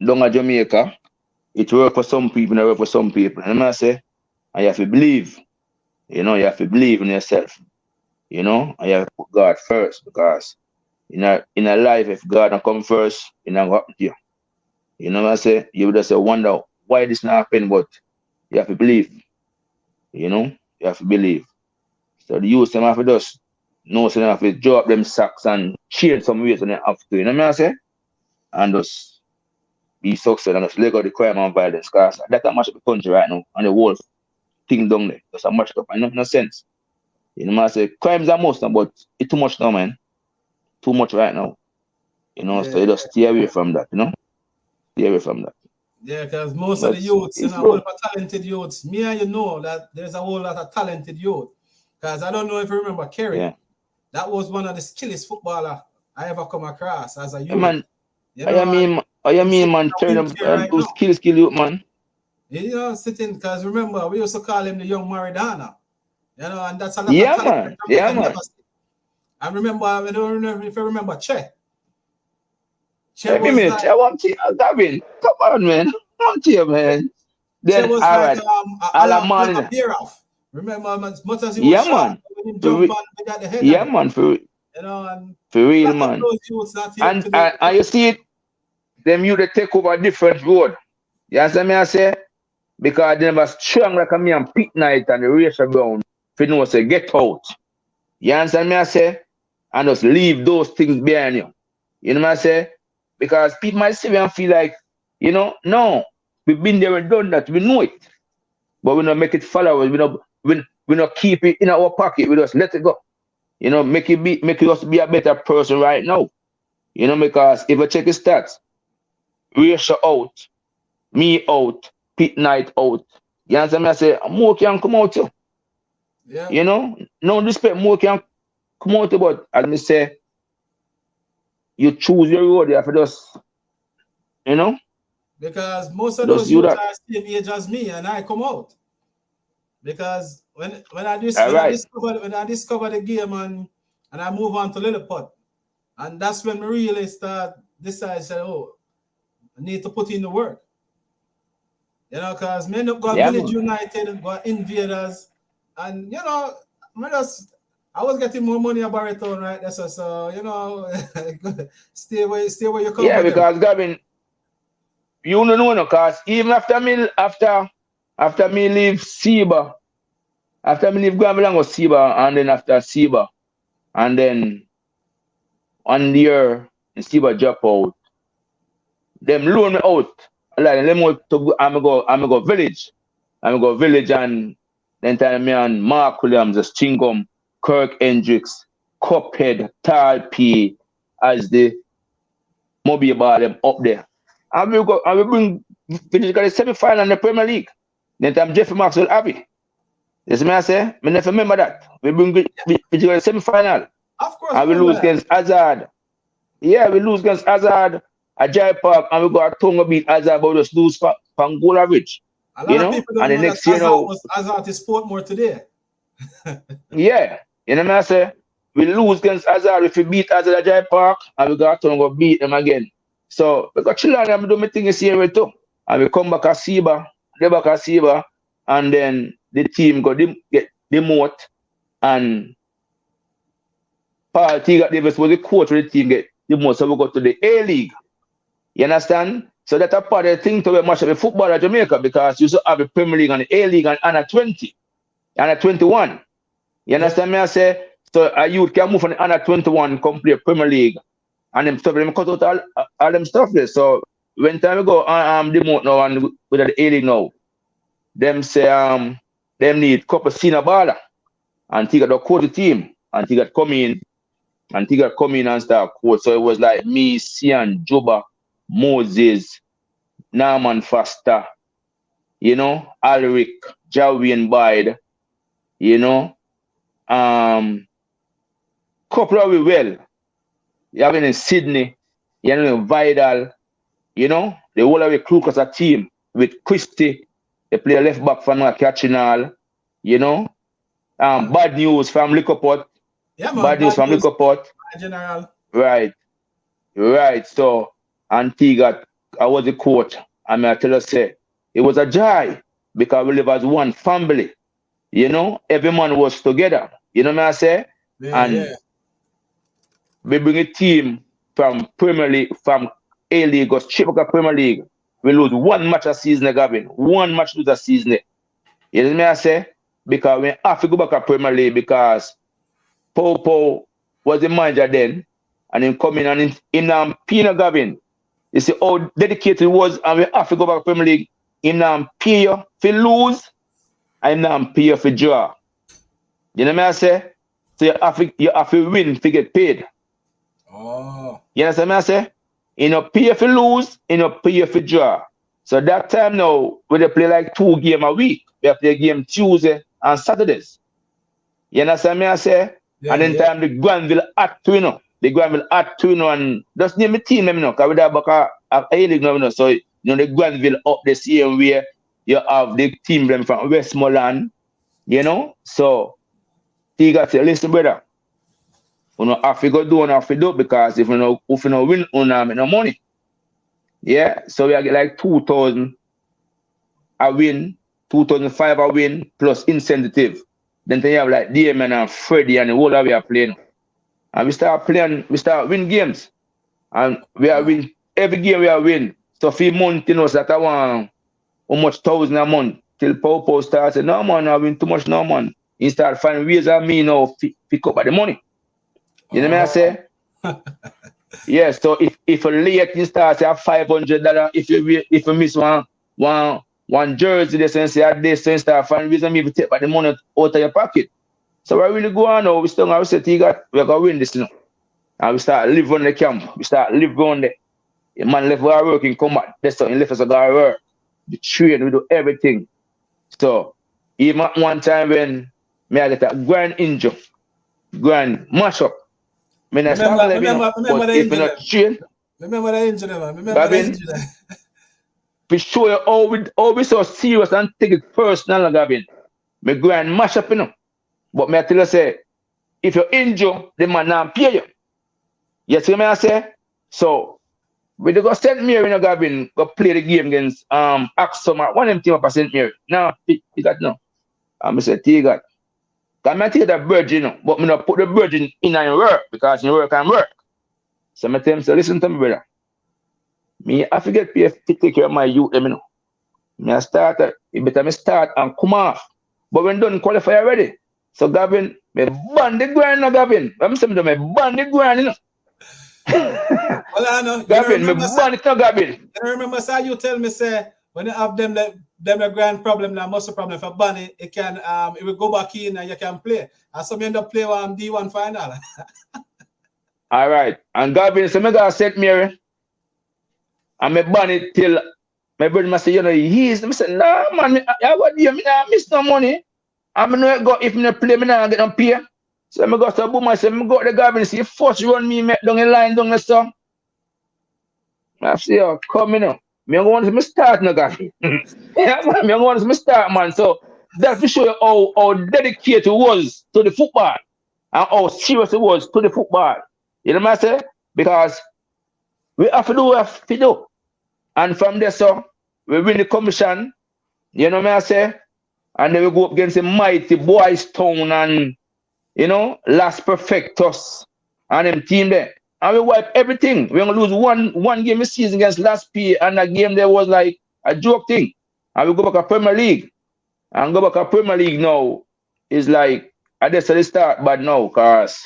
B: down at Jamaica. It work for some people, it work for some people. You know what I say? And you have to believe. You know, you have to believe in yourself. You know, and you have to put God first because in a life, if God don't come first, it not happen to you. You know what I say? You would just say wonder why this not happen, but you have to believe. You know, you have to believe. So the youth them have to just know so they have to drop them socks and change some ways when they have to. You know what I say? And just be successful and just let go the crime and violence. Cause that's how much of the country right now and the whole thing down there. Just a much up and no sense. You know what I say? Crimes are most now, but it's too much now, man. Too much right now. You know, so
A: Yeah,
B: you just stay away from that, you know? Stay away from that.
A: yeah, because most of
B: But
A: the youths,
B: it's
A: a whole
B: rough.
A: lot of talented youths. Me and you know that there's a whole lot of talented youth. Because I don't know if you remember Kerry.
B: Yeah.
A: That was one of the skillest footballer I ever come across as a
B: Hey,
A: youth.
B: man,
A: You know, and
B: I
A: him
B: mean,
A: sitting
B: man,
A: in a
B: turn them,
A: wheelchair right
B: do
A: now.
B: skill you, man.
A: You know, sitting because remember we used to call him the young Maradona. You know, and that's a lot of
B: Yeah,
A: talent that
B: man. Yeah,
A: Jamaica
B: man.
A: never see. I remember, I don't know if you remember Che. Che
B: Hey, me,
A: was
B: mate,
A: like
B: I want to, Gavin, come on, man. I want you, man.
A: Che
B: Then,
A: was
B: all
A: like
B: right, all a
A: Alan
B: man,
A: Alan
B: innit?
A: Beeroff. Remember, as much as he was
B: Yeah,
A: short,
B: man.
A: when he
B: For
A: jump
B: re-
A: on, he got the head on
B: yeah,
A: it.
B: man,
A: You know, and
B: for
A: a
B: real,
A: lot of
B: man.
A: those youths not here today.
B: And you see it, them you they take over a different road. You understand me, I say? Because they never strong like a me and Pete Knight and the race ground. If you know, say, get out. You understand me, I say? And just leave those things behind you. You know what I say? Because people might see me and feel like, no, we've been there and done that. We know it. But we don't make it follow us. We don't keep it in our pocket. We just let it go. Make us be a better person right now. Because if I check the stats, Ratio out, me out, Pit Night out. You understand me? I say, more can come out too.
A: Yeah,
B: No respect, more can come out too, but as me say, you choose your road, you have to you know,
A: because most of
B: just
A: those
B: do
A: youths
B: that.
A: are same age as me, and I come out because
B: All right.
A: when I discovered the game and I move on to Lilliput, and that's when we really start decide say, oh, I need to put in the work. You know, because men got
B: Yeah,
A: Village
B: man.
A: United, got Invaders, and I was getting more money at Barrytown, right? So stay where you're
B: Yeah,
A: comfortable.
B: because Gavin, you don't know, no, cause even after me leave Seba, after me leave Gambling with Seba, and then after Seba, and then 1 year, Seba drop out. Them loan me out. Like let me go to I'm go village. I'm go village and then time me and Mark Williams, Stingum, Kirk Hendricks, Cuphead, Talp as the mobile bar them up there. I will bring village got the semi final in the Premier League. Then time Jeffrey Maxwell happy. You see me I say? Me never remember that. We bring village got the semi final.
A: Of course,
B: And we
A: remember
B: lose
A: that.
B: against Hazard. Yeah, we lose against Hazard at Jai Park and we got a tongue beat Hazard, but we just lose from Gola Ridge.
A: A lot of people don't
B: And the
A: know that
B: next year now,
A: Azat is Portmore today.
B: yeah, what I say? We lose against Hazard if we beat Hazard at Jai Park and we got to go beat them again. So we got chill on and do my thing this year too. And we come back at Seba, they back at Seba, and then the team get demote and Paul T. Davis was the coach of the team get demote. So we go to the A League. You understand? So that's a part of the thing to be much of the football at Jamaica because you still have the Premier League and the A League and under 20, under 21. You
A: Yeah.
B: understand me? I say so a youth can move from the under 21, come play Premier League and them stuff, them cut out all them stuff there. So when time we go demote now and with the A League now, them say them need couple senior baller and he got the coach the team and he got come in and start coach. So it was like me, Sian, Juba, Moses, Norman Foster, Alric, Jawian Bide, you know, couple of we well. You have in Sydney, Vidal, the whole of the crew as a team with Christie, they play a left back from catching all, you know.
A: Yeah,
B: Bad news from Lickoport,
A: yeah, man.
B: bad news
A: Bad
B: from
A: news
B: Lickoport,
A: in general.
B: right, right. So Antigua, I was the coach, and I tell you say, it was a joy because we live as one family. Every man was together. You know what I say?
A: Yeah,
B: And
A: yeah.
B: we bring a team from Premier League, from A-League, go straight back to Premier League. We lose one match a season, Gavin. One match lose a season. You know what I say? Because we have to go back to Premier League because Popo was the manager then, and him coming and in Pino Gavin. You see how dedicated he was, and we have to go back to Premier League. In pay you for lose, and pay you for draw. You know what I say? So you have to win to get paid.
A: Oh.
B: You understand what I say? You know, pay you for lose, you know, pay you for draw. So that time now, we play like 2 games a week. We play a game Tuesday and Saturdays. You understand me I say?
A: Yeah,
B: and then time the Granville at to, you know. The Granville at to, you know, and just name the team, you know, because we have a A-League now, you know. So, you know, the Granville up the same way you have the team them from Westmoreland, you know. So, you got to say, listen, brother, you know, have to go do and have to do because if you know win, you know, make no money. Yeah, so we get like 2,000 a win, 2,500 a win plus incentive. Then you have like Damon and Freddie and the whole that we are playing. And we start win games. And we are win every game we are win. So for a month, you know, so that I want how much thousand a month till Popo starts saying, no man, I win too much, no man. He start finding ways of me now pick up the money. You know what I say? Yeah, so if a late you start at $500, if you miss one jersey, they say at this, so you start finding reason maybe take back the money out of your pocket. So we really go on now. We still have said we're gonna win this, you know. And we start live on the camp. We start live on the man left our work in combat. That's something left us a guy work. We train, we do everything. So even one time when I get a grand injury, grand mash up. I start living, you know, but if you're not trained,
A: remember the injury, man. Remember
B: Gavin,
A: the injury.
B: we show you how we so serious and take it personal, Gavin. Me go and mash up, you know. But me tell you say, if you're injured, the man not pay you. You see me I say? So we go St. Mary, you know, Gavin, go play the game against Axom, one of them team up at St. Mary. Now, he got no. I say, he got. Because I take that virgin, you know, but I not put the virgin in your work because your work can work. So I tell him, so listen to me, brother. Me, I forget to take care of my youth, you know. I start, it better me start and come off. But when done qualify already. So Gavin, me ban the ground now, Gavin. I'm saying to me, ban the ground, you know.
A: Well, I know.
B: Gavin, me ban it now, Gavin.
A: I remember, sir, you tell me, say, when you have them a grand problem, now muscle problem for bunny, it can it will go back in and you can play. And some you end up play D1 final.
B: All right. And Gavin, so me go St. Mary. And me ban it till my brother must say, you know, he's me say, nah man, I got you, me nah miss no money. And me no go if me play, me nah get no pay. So me go to boom, I say, me go to the Gavin, see first run me make down the line down the song. I say, oh, come in now. Me want to start now, Gavin. Yeah, man, me want to start, man. So that to show you how dedicated it was to the football and how serious it was to the football. You know what I say? Because we have to do what we have to do. And from there, so we win the commission, you know what I say? And then we go up against the mighty Boys Town and, you know, Las Perfectos and them team there. And we wipe everything. We're going to lose one game this season against Last P, and that game there was like a joke thing. And we go back to Premier League. And go back to Premier League now is like, I just the start bad now, because,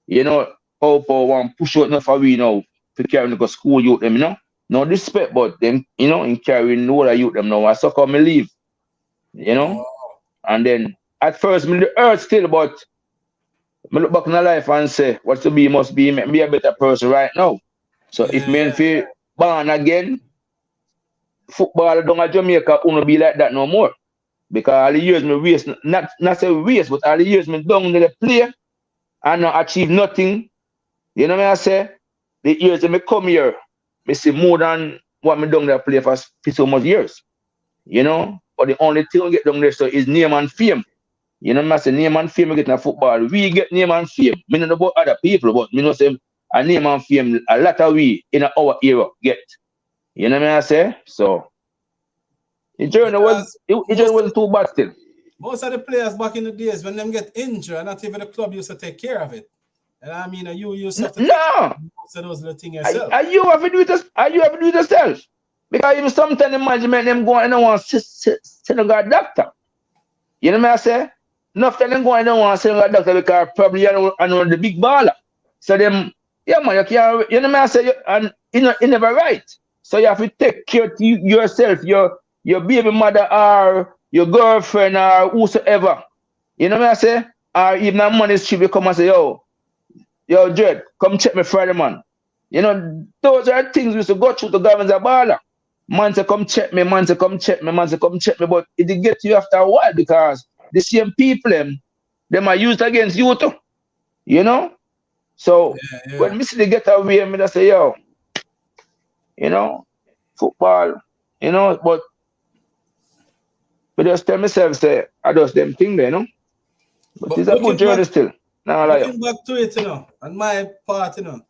B: you know, Popo want push out enough for we now to carry them to school youth them, you know. No disrespect, but them, you know, in carrying all the youth them now. I suck on me leave, you know. And then at first, me the hurt still, but I look back in my life and say, what to be must be, make me a better person right now. So if me feel born again, football down at Jamaica won't be like that no more. Because all the years me waste, not say waste, but all the years me down to the play and not achieve nothing. You know what I say? The years that me come here, me see more than what me down there play for so much years. You know? But the only thing we get down there so is name and fame. You know what I say? Name and fame we get in football. We get name and fame. Me don't know about other people, but me know say a name and fame a lot of we in our era get. You know what I say? So the journey wasn't too bad still.
A: Most of the players back in the days when them get injured, not even the club used to take care of it. And I mean, you yourself to take
B: No.
A: most of those little things yourself.
B: Are you have to do it? Are you have to do it yourself? Because even sometimes imagine them going and don't want to see a doctor. You know what I say? Enough time them going and don't want to see a doctor because probably you know the big baller. So them, yeah man, you can't. You know what I say? And you never right. So you have to take care of yourself, your baby mother or your girlfriend or whosoever. You know what I say? Or even a money strip, you come and say, yo, Dread, come check me Friday, man. You know, those are things we used to go through to govern the baller. Man say come check me, man say come check me, man say come check me. But it get to you after a while because the same people them are used against you too. You know? So when me see they get away, me just say, yo, you know, football, you know, but just tell myself, say, I just them thing there, you know. But it's a good journey still. Nah,
A: looking back to it, you know, and my part, you know,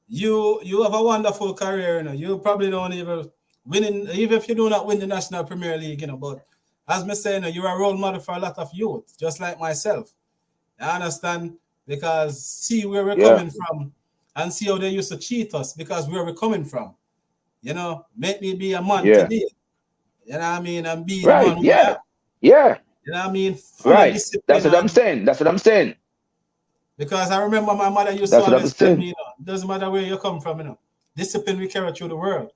A: you have a wonderful career, you know. You probably don't even winning, even if you do not win the National Premier League, you know, but as me saying, you know, you're a role model for a lot of youth, just like myself. I understand, because see where we're coming from and see how they used to cheat us, because where we're coming from, you know, make me be a man today. You know what I mean? And be the man who I am.
B: Yeah.
A: You know what I mean? Full of discipline.
B: That's what I'm saying. That's what I'm saying.
A: Because I remember my mother used to always tell me, you know, it doesn't matter where you come from, you know, discipline we carry through the world.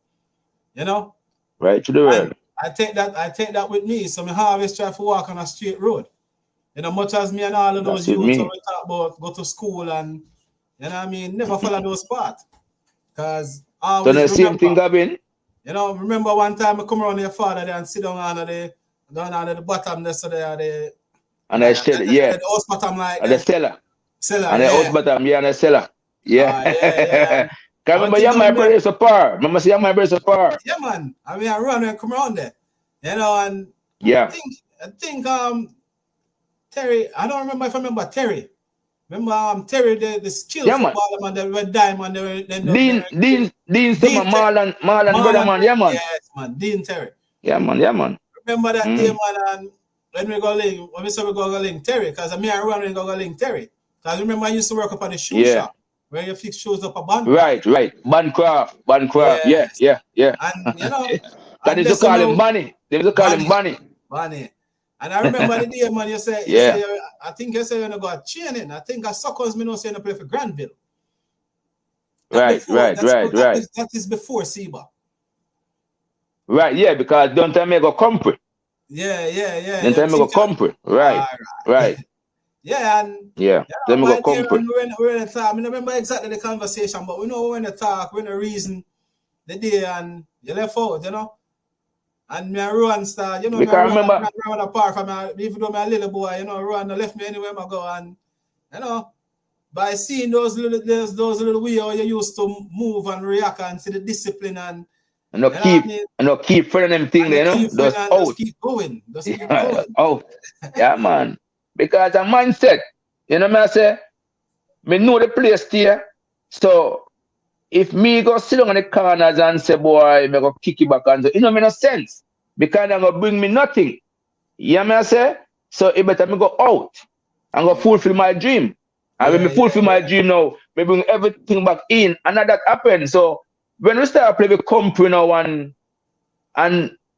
A: You know?
B: Right, through the world.
A: I take that with me. So I always try to walk on a straight road. You know, much as me and all of those youths we talk about go to school and, you know what I mean, never follow those paths. Because I always remember,
B: same thing, Gavin.
A: You know, remember one time I come around your father there and sit down on the bottom there, so they
B: and I said,
A: the house bottom like
B: and the cellar. And
A: the
B: house bottom, and the cellar. Yeah. Can remember you my brother so far. Remember see my brother so far.
A: Yeah, man. I mean I run and come around there. You know, and I think Terry, I don't remember if I remember Terry. Remember Terry, the skill footballer man, they were diamond,
B: Dean Summer, Marlon brother man, yeah man.
A: Yes, man, Dean Terry.
B: Yeah man.
A: Remember that day, man, and when we go link, when we say we go link Terry, because me and Ron go link Terry. Because remember I used to work up at the shoe shop where you fix shoes up a band.
B: Right. Bandcraft. Yeah.
A: And you know,
B: that is to call him Bunny. They used to call him Bunny.
A: And I remember the day, man, you say, I think you say you're going to go training. I think at Suckers, me know say you play for Granville.
B: Right.
A: That is before Seba.
B: Right, yeah, because don't tell me go compre.
A: Yeah.
B: Don't tell me go compre. Right.
A: Yeah, and
B: tell me go compre.
A: We're in the talk. I mean, I remember exactly the conversation, but we know when the talk, when the reason, the day, and you left out, you know. And me and Rowan start, you know, me remember apart from me, even though I'm a little boy, you know, Rowan left me anywhere I go, and you know, by seeing those little way how you used to move and react and see the discipline and
B: keep friend them thing there, you know,
A: just keep going.
B: Yeah, man. Because a mindset, you know what I say? Me know the place there. So if me go sit down on the corners and say, boy, me go kick it back and say, it don't make no sense. Because I'm gonna bring me nothing. You know what I say? So it better me go out and go fulfill my dream. And when me fulfill my dream now, me bring everything back in. And that happens. So when we start playing with company now and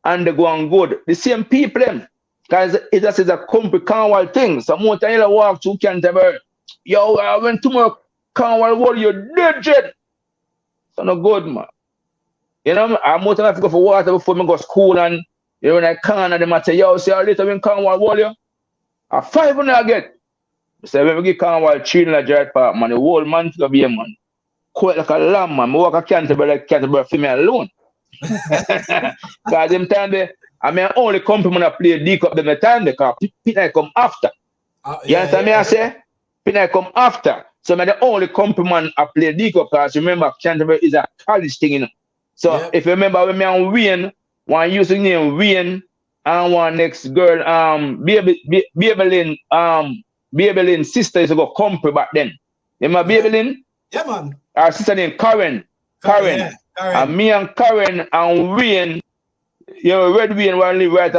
B: they go on good, the same people them. Because it just is a company carnival thing. So more time you walk through Canterbury. Yo, I went tomorrow carnival world, you're dead. So no good, man. You know, I'm more time I have to go for water before me go to school, and you know when I can and them say, yo, see how later when carnival world you? A 500 I get. So when we get carnival 3 in a Dread Park, man, the whole man to be a man. Quite like a lamb, man. I walk a Canterbury for me alone. Because them time they, I mean, only company I play D Cup them the time because Pinay come after. You understand me? I say? Pinay come after. So I'm the only company I play D Cup because remember, Canterbury is a college thing, you know. So if you remember when me and Wayne, one used to name Wayne and one next girl, Babylyn's sister used to go company back then. You remember Babylyn?
A: Yeah, man.
B: Our sister named Karen.
A: Karen.
B: And me and Karen and Wayne, you know, Red Wayne want to live right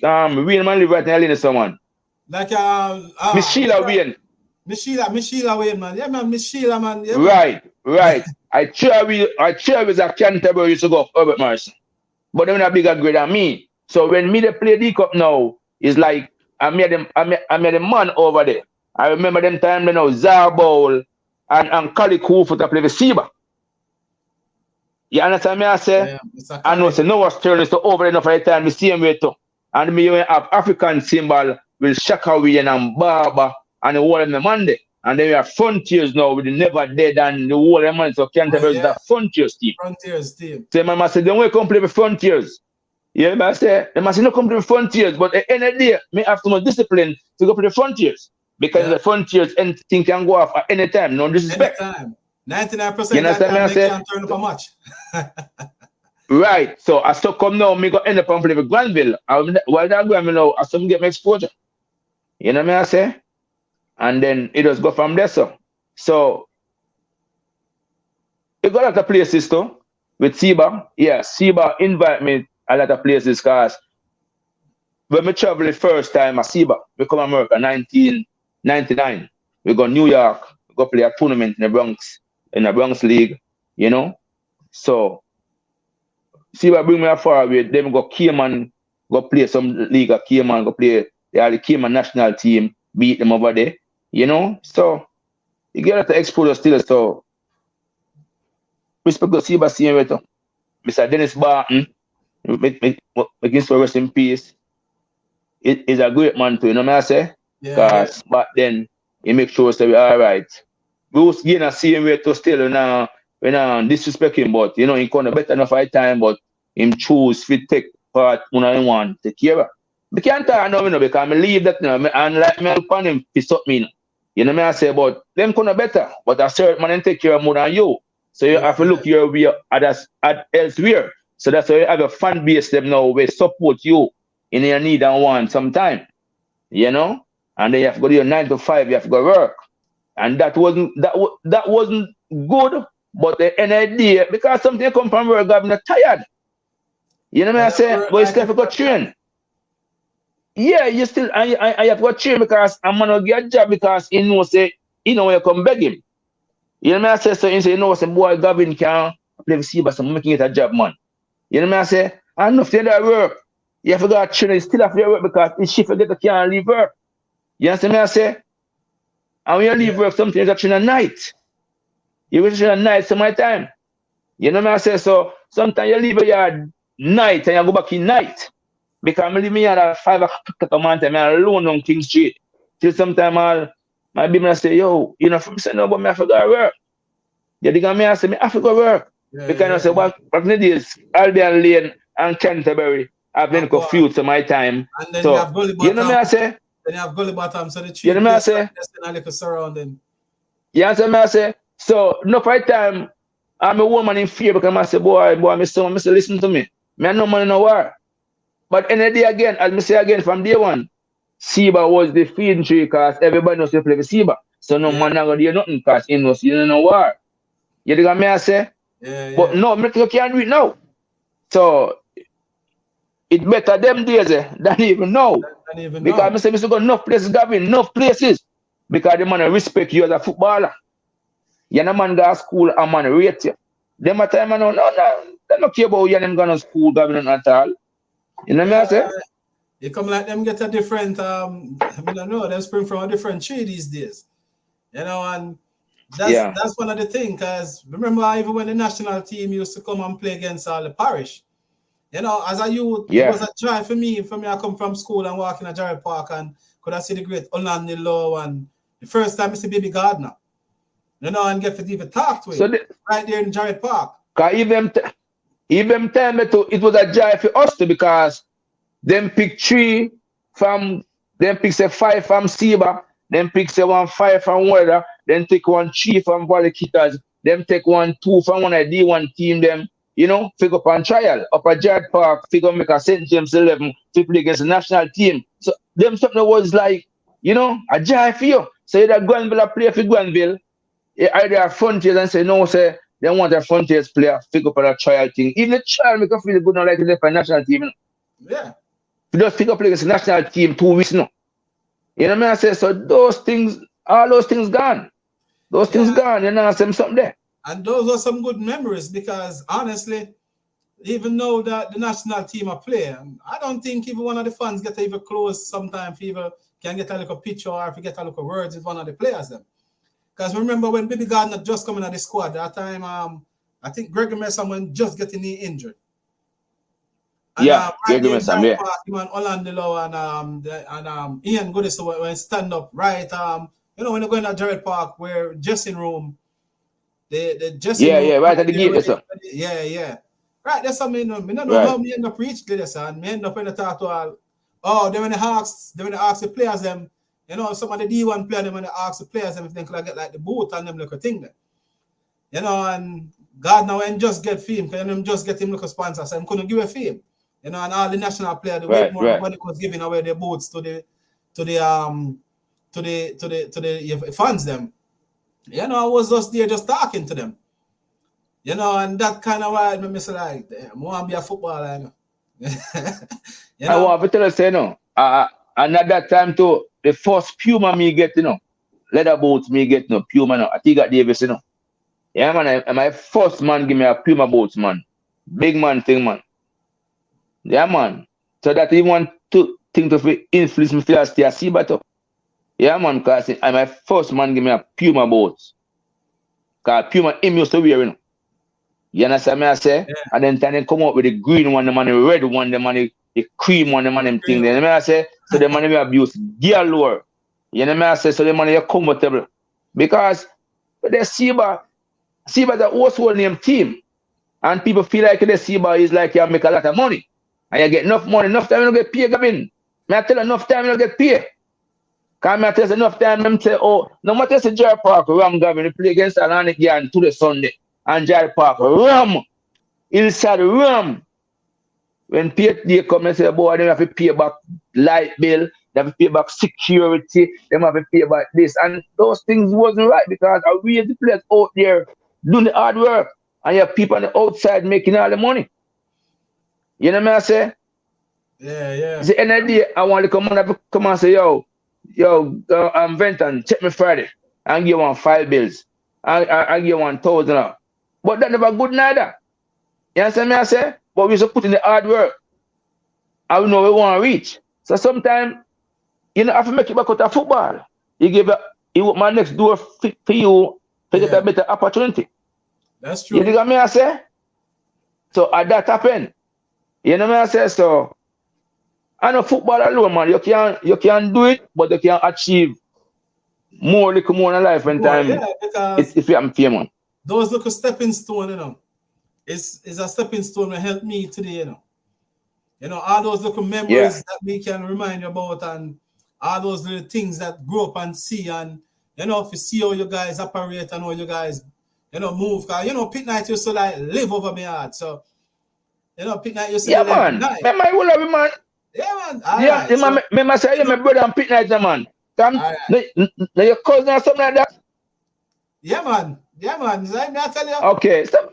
B: Wayne want to live right in Alina someone.
A: Like
B: Miss Sheila Wayne.
A: Miss Sheila Wayne, man. Yeah, man, Miss Sheila, man. Yeah, man.
B: Right. I was a Canterbury used to go Herbert Morrison. But they're not bigger grade than me. So when me they play D Cup now, it's like I made a man over there. I remember them time they know Zarbol and Kali Kufu to play the Seba. You understand me? I say,
A: Yeah, Mr.
B: I know
A: Kali.
B: say no was turning so over enough for the time the same way too. And me even have African symbol with Shakawi and Baba and the whole of the Monday. And then we have Frontiers now with the Never Dead and the whole of the Monday. So
A: Oh,
B: Canterbury is
A: yeah.
B: the Frontiers team.
A: Frontiers team.
B: So my man say, don't we come play with Frontiers? Yeah, but I say, they must not come to the Frontiers, but at the end of the day, me have too much discipline to go to the Frontiers. Because
A: Yeah.
B: the Frontiers, anything can go off at any time, no disrespect.
A: Anytime.
B: You
A: 99% of the
B: understand me? I
A: time they
B: say,
A: can't turn up a match.
B: right. So I still come now, me go end up and play with Granville. While that Granville now, I still get my exposure. You know what I say? And then it just go from there, so you got a lot of places too with Seba. Yeah, Seba invite me a lot of places because when we travel the first time at Seba, we come to America 1999. We go New York, we go play a tournament in the Bronx League, you know. So Seba bring me a far away, then we go Cayman, go play some league at Cayman, go play the Cayman national team, beat them over there, you know. So you get a lot of exposure still, so respect to Seba same way too. Mr. Dennis Barton, make him rest in peace. It is a great man too, you know what I say?
A: Yeah.
B: Because back then he make sure that we all right. We was getting the same way to still when disrespect him, but you know he kind of better enough at time, but him choose fit take part one and one take care of. We can't talk now, you know, because I leave that, you know, and like me upon him piss up me, you know what I say? But them kind of better, but a certain man take care of more than you. So you have to look your way at elsewhere. So that's why you have a fan base them now where support you in your need and want sometime. You know? And then you have to go to your 9 to 5, you have to go work. And that wasn't good, but the end of the day, because something come from work, I'm not tired. You know what I say? But you still have to go train. Yeah, you still I have to go train because I'm gonna get a job because he knows say you know when you come beg him. You know what I say? So he say, you know, some boy Gavin can play with Seba, so I'm making it a job, man. You know what I say? And enough to that work. You have to go train, you still have to work because if she forget to can't leave work. You understand what I say? And when you leave work, sometimes you train at night. You will train at night some of the time. You know what I say? So sometimes you leave your night and you go back in night. Because I'm leaving here at 5 o'clock a month and I'm alone on King Street. Till sometime my people say, yo, you know, from say no, but me I forgot work. You dig me? I say, me I forgot work. Because I say, back in the days, Albion Lane and Canterbury, I've been confused to my time.
A: And then
B: so,
A: you have Gully Bottom.
B: You know me I say?
A: Then you have Gully Bottom, so the tree
B: you know me I say?
A: a little surrounding.
B: You understand me I say? So, no fight time, I'm a woman in fear because I say, boy, Mr. Listen to me. Me no money no war. But in the day again, as I say again from day one, Seba was the feeding tree because everybody knows to play with Seba. So no man not gonna do nothing because he knows you know war. You dig me I say?
A: Yeah.
B: But no, me can't do it now. So it better them days than even now. Because I say we still got enough places, Gavin, enough places. Because the man respect you as a footballer. You know man go to school and man rate you. Them a time I know, no, they don't care about you and them going to school, Gavin, at all. You know what I say?
A: You come like them get a different, I don't know, them spring from a different tree these days. You know, and that's one of the things, because remember even when the national team used to come and play against all the parish, you know, as a youth, it was a joy for me. I come from school and walk in a Jared Park and could I see the great Orlando Low and the first time I see Baby Gardner, you know, and get to even talk to him right there in Jared Park.
B: Because even time it was a joy for us too, because them pick 3 from, them pick say 5 from Seba, then pick say 1-5 from Weather, then take 1-3 from Valley Kickers, then take 1-2 from one of the D1 team, them, you know, figure up on trial, up at Jared Park, figure make a St. James 11 to play against the national team. So them something was like, you know, a joy for you. So either Granville play for Granville, either a Frontiers and say, no, say, they want a Frontiers player, figure up on a trial thing. Even the trial make you feel good now like the national team.
A: Yeah.
B: We just pick up against the national team 2 weeks now. You know what I say? So those things All those things gone. Those things gone. You know, something there.
A: And those are some good memories because honestly, even though that the national team are playing, I don't think even one of the fans get even close sometimes people can get a little picture or if you get a little words with one of the players then. Because remember when Billy Gardner just coming at the squad, that time I think Gregory Messon just getting knee injured. And,
B: Gregory Messon, yeah.
A: And Orlando and Ian Goodis when stand up right, you know, when you're going to Dread Park where dressing room, the dressing room.
B: Right at the gate, sir.
A: Yeah. Right, that's something I don't know how me end up reach this and me end up in the talk to all then when they ask the players them, you know, some of the D1 players them when they ask the players them if they could get like the boot and them like a thing there. You know, and God now and just get fame, because them just get him like a sponsor, so him couldn't give a fame. You know, and all the national players, the way more money was giving away their boots to the fans them. You know, I was just there just talking to them. You know, and that kind of why made me say like, damn, I want to be a footballer. You know?
B: I want to tell you, say, no. And at that time too, the first Puma me get, you know, leather boots me get, you know, Puma, no. I think I Davis, you know. Yeah, man, my first man give me a Puma boots, man. Big man thing, man. Yeah, man. So that he want to think to influence me to stay a seba too. Yeah, man, because my first man give me a Puma boots. Because Puma him used to wear, you know. You understand me I say? Yeah. And then they come out with the green one, the man, the red one, the man, the cream one, the man, them thing. Then I say, so the man will abuse gear lower. You know me I say, so the man is comfortable. Because the Seba is a household name team. And people feel like the Seba is like you make a lot of money. And you get enough money, enough time you don't get paid, Gavin. I tell you, enough time you don't get paid. Because I tell you, enough time them say, oh, no matter the Jar Park, Ram Gavin, they play against Atlantic again to the Sunday. And Jar Park, Ram. Inside Ram. When PhD come and say, boy, they have to pay back light bill, they have to pay back security, they have to pay back this. And those things wasn't right because I read the players out there doing the hard work. And you have people on the outside making all the money. You know what I say?
A: Yeah.
B: The end of the day, I want to come and say, yo, I'm Venton, check me Friday. And give one 5 bills. I give 1,000. But that never good neither. You understand me I say? But we should put in the hard work. And we know we want to reach. So sometimes, you know, have to make it back out of football. You open my next door for you to get a better opportunity.
A: That's true.
B: You know what I say? So that happened. You know what I say? So I know football alone, man. You can do it, but you can achieve little more in life when time. Yeah, if you have fame, man.
A: Those little stepping stone, you know. It's a stepping stone that helped me today, you know. You know, all those little memories that we can remind you about and all those little things that grow up and see and, you know, if you see how you guys operate and how you guys, you know, move. Because, you know, Pit Night used to, like, live over my heart. So, you know, Pit Night used to
B: live man. Remember, I will love you, man.
A: Yeah, man.
B: Remember, say, my brother and Pit Night, man. Now your cousin or something like that?
A: Yeah, man. I tell you.
B: Okay. So,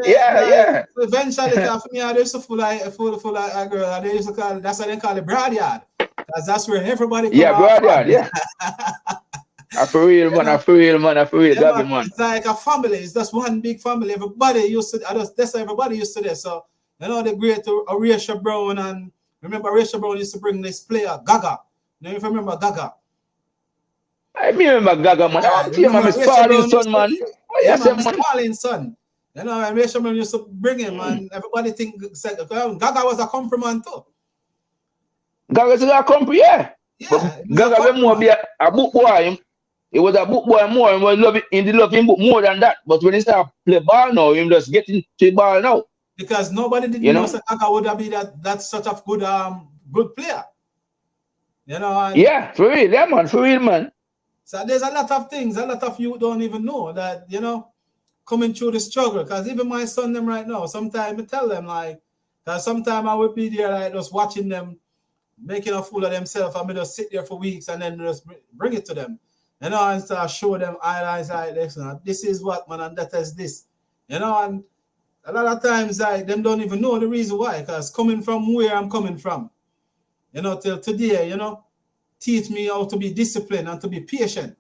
B: yeah.
A: Eventually, for me, I used to full like a girl. They used to call that's what they call it Broad Yard. Because that's where everybody come
B: Broad Yard, yeah. I for real, man.
A: Yeah, man. It's like a family. It's just one big family. Everybody used to. That's how everybody used to this. So you know the great Arisha Brown and remember Arisha Brown used to bring this player Gaga. You know if you remember Gaga.
B: I remember Gaga, man. I want to hear my Sparling son, man.
A: Yes, man. Sparling son. You know, and Rachel Man used to bring him, and everybody think Gaga was a compliment too.
B: Gaga was a compliment, yeah. Gaga was more be a book boy. He was a book boy more, and he loved him more than that. But when he started play ball now, him just getting to ball now.
A: Because nobody didn't know that Gaga would be that such a good player. You know. And
B: for real, man.
A: So there's a lot of things, a lot of you don't even know that, you know, coming through the struggle. Because even my son them right now, sometimes I tell them like, because sometimes I would be there like just watching them making a fool of themselves. I may just sit there for weeks and then just bring it to them. You know, and start show them eyes like this is what, man, and that is this. You know, and a lot of times like them don't even know the reason why. Because coming from where I'm coming from, you know, till today, you know, teach me how to be disciplined and to be patient.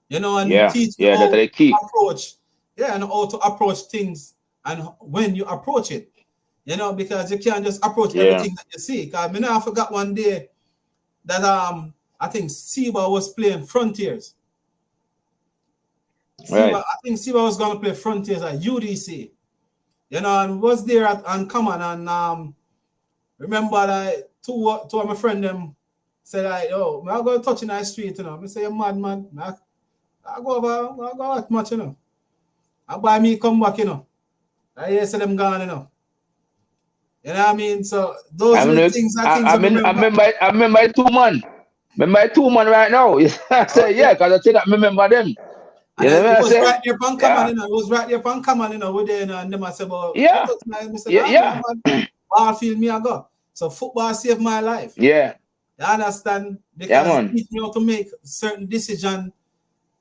A: You know, and
B: Yeah,
A: teach me
B: yeah,
A: how
B: that's the
A: to
B: key.
A: approach, and how to approach things and when you approach it. You know, because you can't just approach
B: Yeah.
A: everything that you see. Because I forgot one day that I think Seba was playing Frontiers.
B: Right.
A: I think Seba was gonna play Frontiers at UDC. You know, and was there at Uncommon, and remember like two of my friend them said like, oh, I go touch in the street, you know. I say, you mad man. I go over, I go out much, you know. I buy me come back, you know. I hear say them gone, you know. You know what I mean? So those are things I
B: remember 2 man. Remember 2 man right now. I say, yeah, because I said that I remember them. You know what I
A: was
B: say?
A: right there upon common, you know. It was right there upon common, you know, with there, you know, and them I said, well,
B: yeah.
A: yeah. Ball field me I go. So football saved my life.
B: Yeah.
A: You understand? Because it teach me how to make certain decisions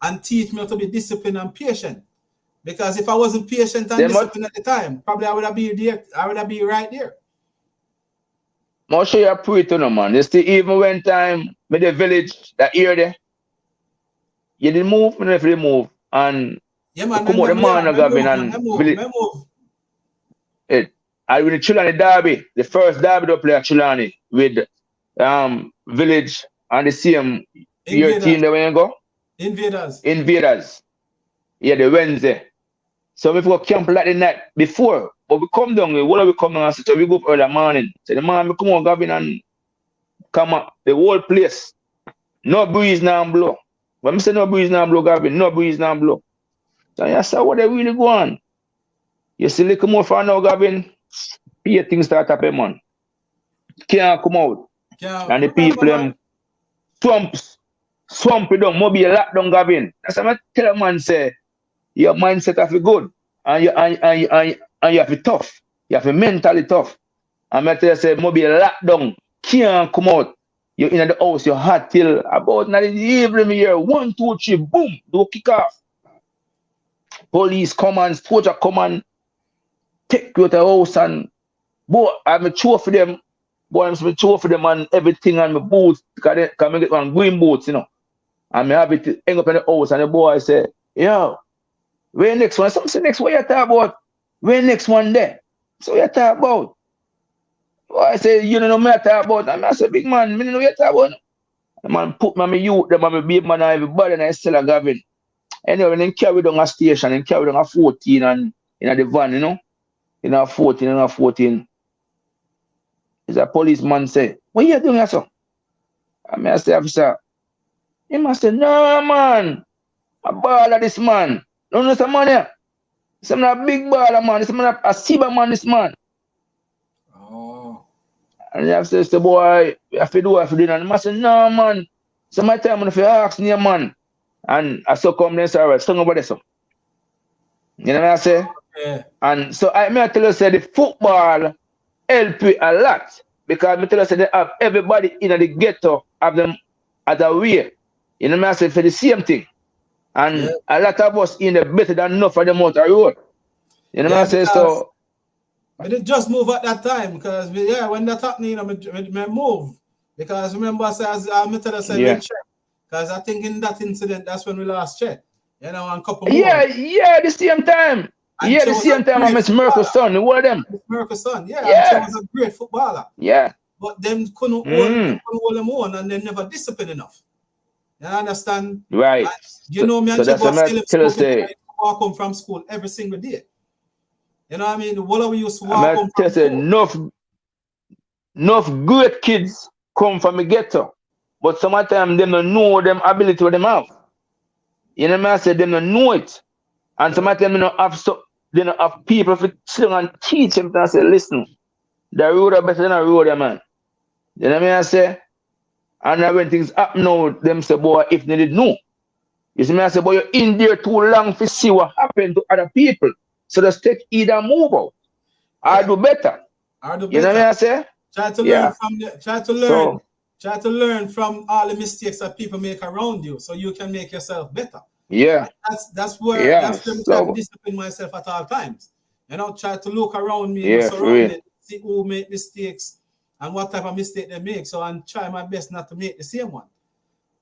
A: and teach me how to be disciplined and patient. Because if I wasn't patient and disciplined at the time, probably I would have been there. I would have been right there.
B: Most sure you pray to no man. You see, even when time with the village that year there, you didn't move, you didn't move, and
A: yeah, man,
B: come out the man of Gavin and
A: move.
B: It. I with the Chilani derby, the first derby to play at Chilani with village and the same year team there when you go. Invaders. Yeah, the Wednesday. So if we go camp like the night before, but we come down, what we come down and so we go up early morning. So the man we come on Gavin and come up the whole place. No breeze now blow. When I say no breeze now blow, Gavin, no breeze now blow. So I said, what they really go on? You see little more for now, Gavin. Here things start happening, man. Can't come out. And the people them swamp it down, maybe a lot down, Gavin. That's what I tell a man say, your mindset have to be good. And you have to be tough. You have to be mentally tough. And I tell you say, maybe a lot down, can't come out. You're in the house, you're hot till about 9 in the evening here. 1, 2, 3, boom, do kick off. Police come and soldier come and take you to the house and boy, I'm a chore for them. Boy, I'm a chore for them and everything on my boots. Because I get one green boots, you know. And I have it hang up in the house and the boy say, yo, where next one? Some say next what you talk about? Where next one there? So you talk about? Boy, I say, you don't know me I talk about. And I say, big man, me know what you talk about. The man put me youth, the man baby man and everybody and I still a Gavin. Anyway, then carry down a station and carry down a 14 and in the van, you know. In a 14. Is a policeman say, what you doing here, sir? I say, officer. He must say, no, man. A baller, this man. No, no, some man here. Some a big baller, man. This man a seba man, this man.
A: Oh.
B: And the officer say, boy, you have to do what you do. And he must say, no, man. Some time I'm going to ask me, man. And I saw come there, sir. Stung over there, so. You know what I say?
A: Yeah.
B: And so I may tell you, say, the football help you a lot because I tell you, say, they have everybody in the ghetto have them as a way. You know what I say? For the same thing. And a lot of us in the better than enough for them out the road. You know what I say? So
A: I didn't just move at that time because when that happened, you know, I move. Because remember, I said, because I think in that incident, that's when we lost Chet. You know, and couple more.
B: Yeah, the same time. And the same time I met Merkel's son, one of them.
A: Merkel's son, and she was a great footballer.
B: Yeah.
A: But them couldn't hold them on and they never disciplined enough. You understand?
B: Right.
A: And you know me and
B: so
A: Chebo walk home from school every single day. You know what I mean? What we used to walk home from
B: school. Enough great kids come from the ghetto. But sometimes they don't know them ability what them have. You know what I say? They don't know it. And sometimes they don't have people to sit and teach them and say, listen, the road are better than a road, man. You know what I say? And when things happen now, them say, boy, if they didn't know. You see me, I say, boy, you're in there too long to see what happened to other people. So just take either move out or do better. You know what I say?
A: Try to learn from try to learn from all the mistakes that people make around you so you can make yourself better.
B: Yeah.
A: That's where I try to discipline myself at all times. You know, try to look around me, see who make mistakes and what type of mistake they make. So I'm trying my best not to make the same one.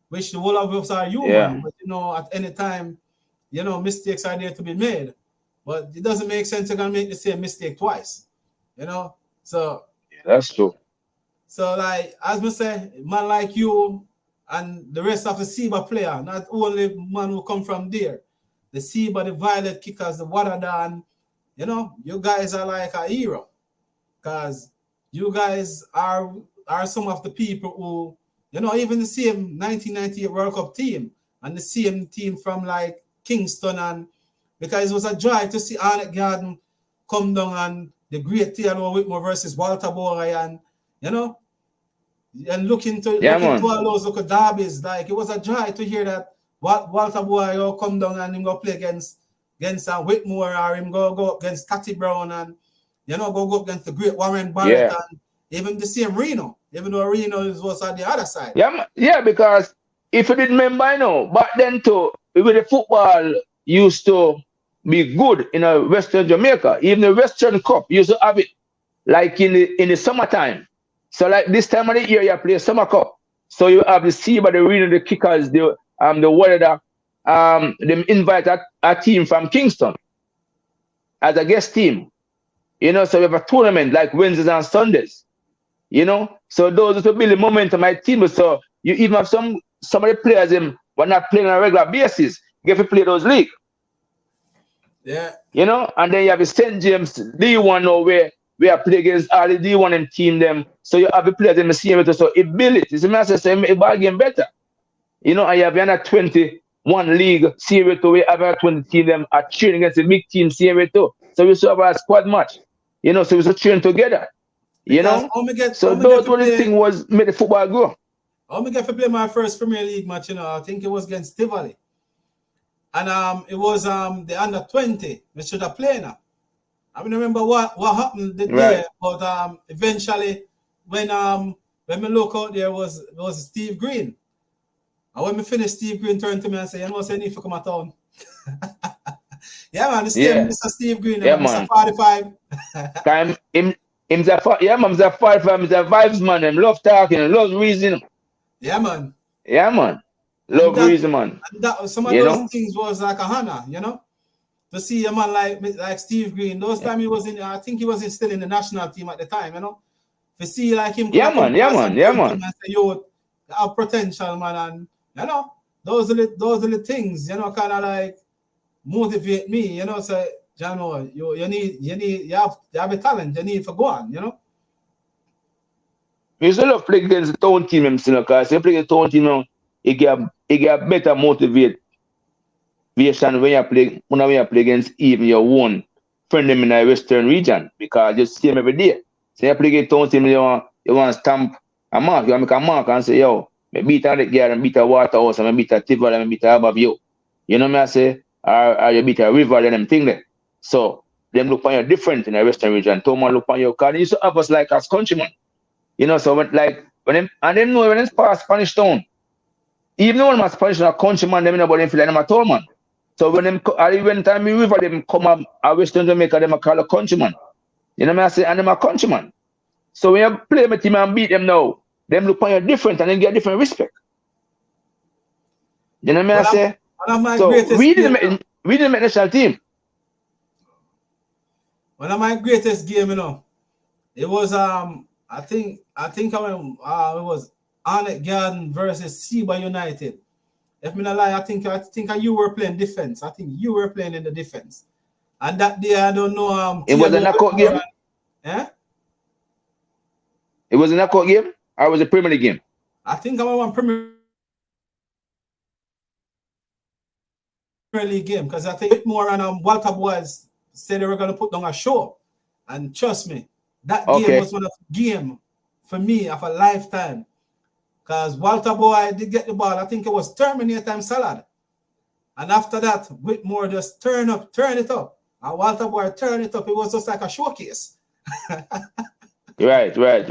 A: Which the whole of us are human,
B: Yeah.
A: but at any time, mistakes are there to be made. But it doesn't make sense you're gonna make the same mistake twice. So
B: That's true.
A: so like as we say, man like you and the rest of the Seba player, not only man who come from there, the Seba, the Violet Kickers, the Wadadan, you guys are like a hero. Because you guys are some of the people who, even the same 1998 World Cup team and the same team from like Kingston, and because it was a joy to see Arnett Garden come down and the great Theodore Whitmore versus Walter Boray, and and look into all those local derbies. Like it was a joy to hear that Walter Boray come down and him go play against Whitmore, or him go up against Catty Brown, and go up against the great Warren Barrett, and even the same Reno, even though Reno was on the other side.
B: Yeah, because if you didn't remember, back then too, with the football used to be good in Western Jamaica. Even the Western Cup used to have it like in the summertime. So like this time of the year, you play Summer Cup. So you have the Seba, the Reno, the Kickers, the Warrior, them invite a team from Kingston as a guest team. So we have a tournament like Wednesdays and Sundays. So those to build the momentum my team. So you even have some of the players them were not playing on a regular basis. You get to play those league.
A: Yeah.
B: And then you have the St. James D1 now where we are playing against all the D1 and team them. So you have the players in the same way. So it build it. It's a massive a ball game better. And you have another 21 league series to where other 20 team them are training against the big team series too. So we still have a squad match. So we still train together. So those were the thing was made the football grow.
A: I get to play my first Premier League match, I think it was against Tivoli. And it was the under 20, we should have played now. I don't remember what happened there, but eventually when we look out there was Steve Green. And when we finished, Steve Green turned to me and said, I need to come at town. Yeah, man, Mr. Steve Green,
B: yeah,
A: Mr. 45.
B: He's a 45, he's a vibes man, him love talking, love reason.
A: Yeah, man.
B: Yeah, man. Love reason, man.
A: And some of those things was like a honor, to see a man like Steve Green. Those time he was I think he was still in the national team at the time, To see like him,
B: yeah, man.
A: And say, yo, you have potential, man, and those are the things, kind of like motivate me, so you have a talent, you need to go on,
B: You still love play against the town team himself, because you play the town team, it get better motivation when you play against even your own friend in the Western region, because you see them every day. So you play against town team, you want to stamp a mark, you want to make a mark and say, yo, I beat a girl and beat a Waterhouse and I beat a Tivoli and I beat a above you. You know what I say? Or you beat a river and them thing there. So them look on you different in the Western region. Thomas look on you, because they used to have us like as countrymen. So when them know when it's past Spanish town, even though them are Spanish and a countryman, them know about them feel like them a town man. So when time we river them come up a Western Jamaica, them a call a countryman. You know what I say? And them a countryman. So when you play with team and beat them now, them look on you different and then get different respect. You know what I say? So we didn't make national team.
A: One of my greatest game, it was I think it was Arnett Garden versus Seba United. If me not lie, I think you were playing defense. I think you were playing in the defense. And that day I don't know
B: it was a knockout game? It was a knockout game or was it a Premier League game?
A: I think I won Premier League game, because I think more and Walter Boys said they were gonna put down a show. And trust me, that game was one of the game for me of a lifetime. Because Walter Boy did get the ball. I think it was Terminator time salad. And after that, Whitmore just turn it up. And Walter Boy turned it up. It was just like a showcase.
B: Right.
A: That's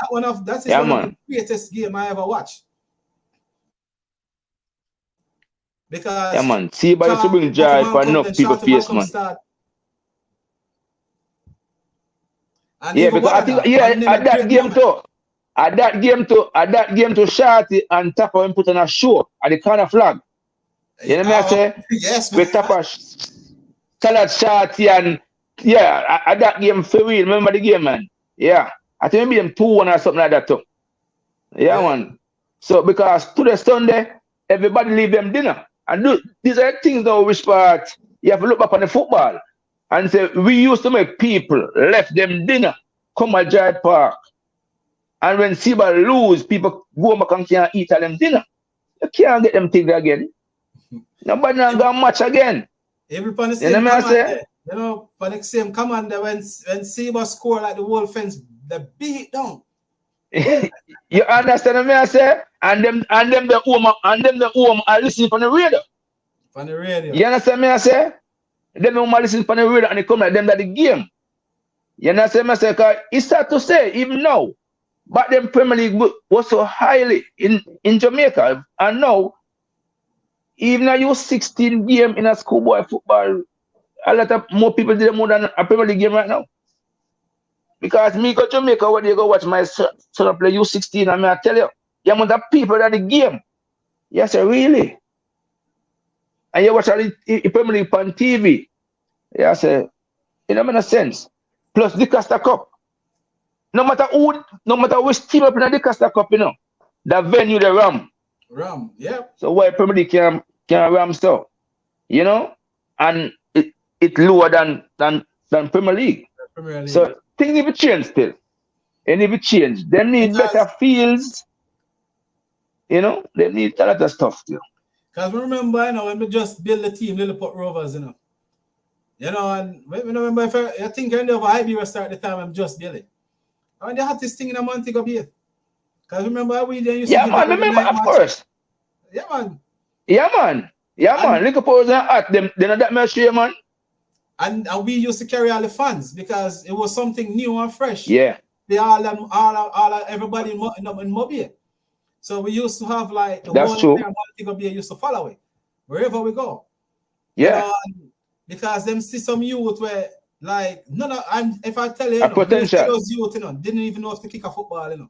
A: one of the greatest game I ever watched. Because
B: see, but it's bring joy for enough people face, man.
A: And
B: Yeah,
A: even
B: because I
A: one of
B: think
A: that, one of
B: at
A: them
B: that
A: great
B: game
A: moment.
B: too. At that game to Shorty and Tapper and put on a show at the corner flag. You know me I say?
A: Yes, man.
B: With Tapper salad Shorty and yeah, at that game for real. Remember the game, man? Yeah. I think maybe them 2-1 or something like that too. Yeah,
A: Yeah.
B: man. So because to the Sunday, everybody leave them dinner. And these are things though which part you have to look back on the football and say we used to make people left them dinner, come at Drive Park. And when Seba lose, people go back and can't eat at them dinner. You can't get them things again. Nobody not gonna match again.
A: Every upon the
B: You know
A: same
B: what I
A: command
B: say?
A: there. You know, for the same command there when Seba score like the whole fence, the beat down. Boom.
B: You understand what I say? And them the home are listening from the radio.
A: On the radio.
B: You understand me I say? Them home are listening from the radio and they come like them that the game. You understand me I say? Cause it's sad to say, even now, but them Premier League was so highly in Jamaica. And now, even a U16 game in a schoolboy football, a lot of more people did more than a Premier League game right now. Because me go to Jamaica when you go watch my son play U16, and I tell you, the amount of people at the game. Yes, really. And you watch the Premier League on TV. Yes, it don't make no sense. Plus the Costa Cup. No matter which team up in the Costa Cup, the venue the ram.
A: Ram, yeah.
B: So why Premier League can ram so? And it lower than Premier League.
A: Premier League.
B: So things need to change still. They need to change. They need better fields. They need a lot of stuff still.
A: Because remember, when we just build the team, Lilliput Rovers, and when I remember, I think I know IB was start the time I'm just building. And they had this thing in a Montego Bay. Because remember, we then used to
B: man, remember, of course.
A: Yeah, man.
B: Yeah, man. Liverpool was at them. They're not that much here, man.
A: And we used to carry all the fans because it was something new and fresh.
B: Yeah.
A: They all everybody in Mobile. So we used to have like the
B: That's true.
A: Montego Bay used to follow it wherever we go.
B: Yeah.
A: Because them see some youth where like if I tell you,
B: potential.
A: those youth, didn't even know if to kick a football,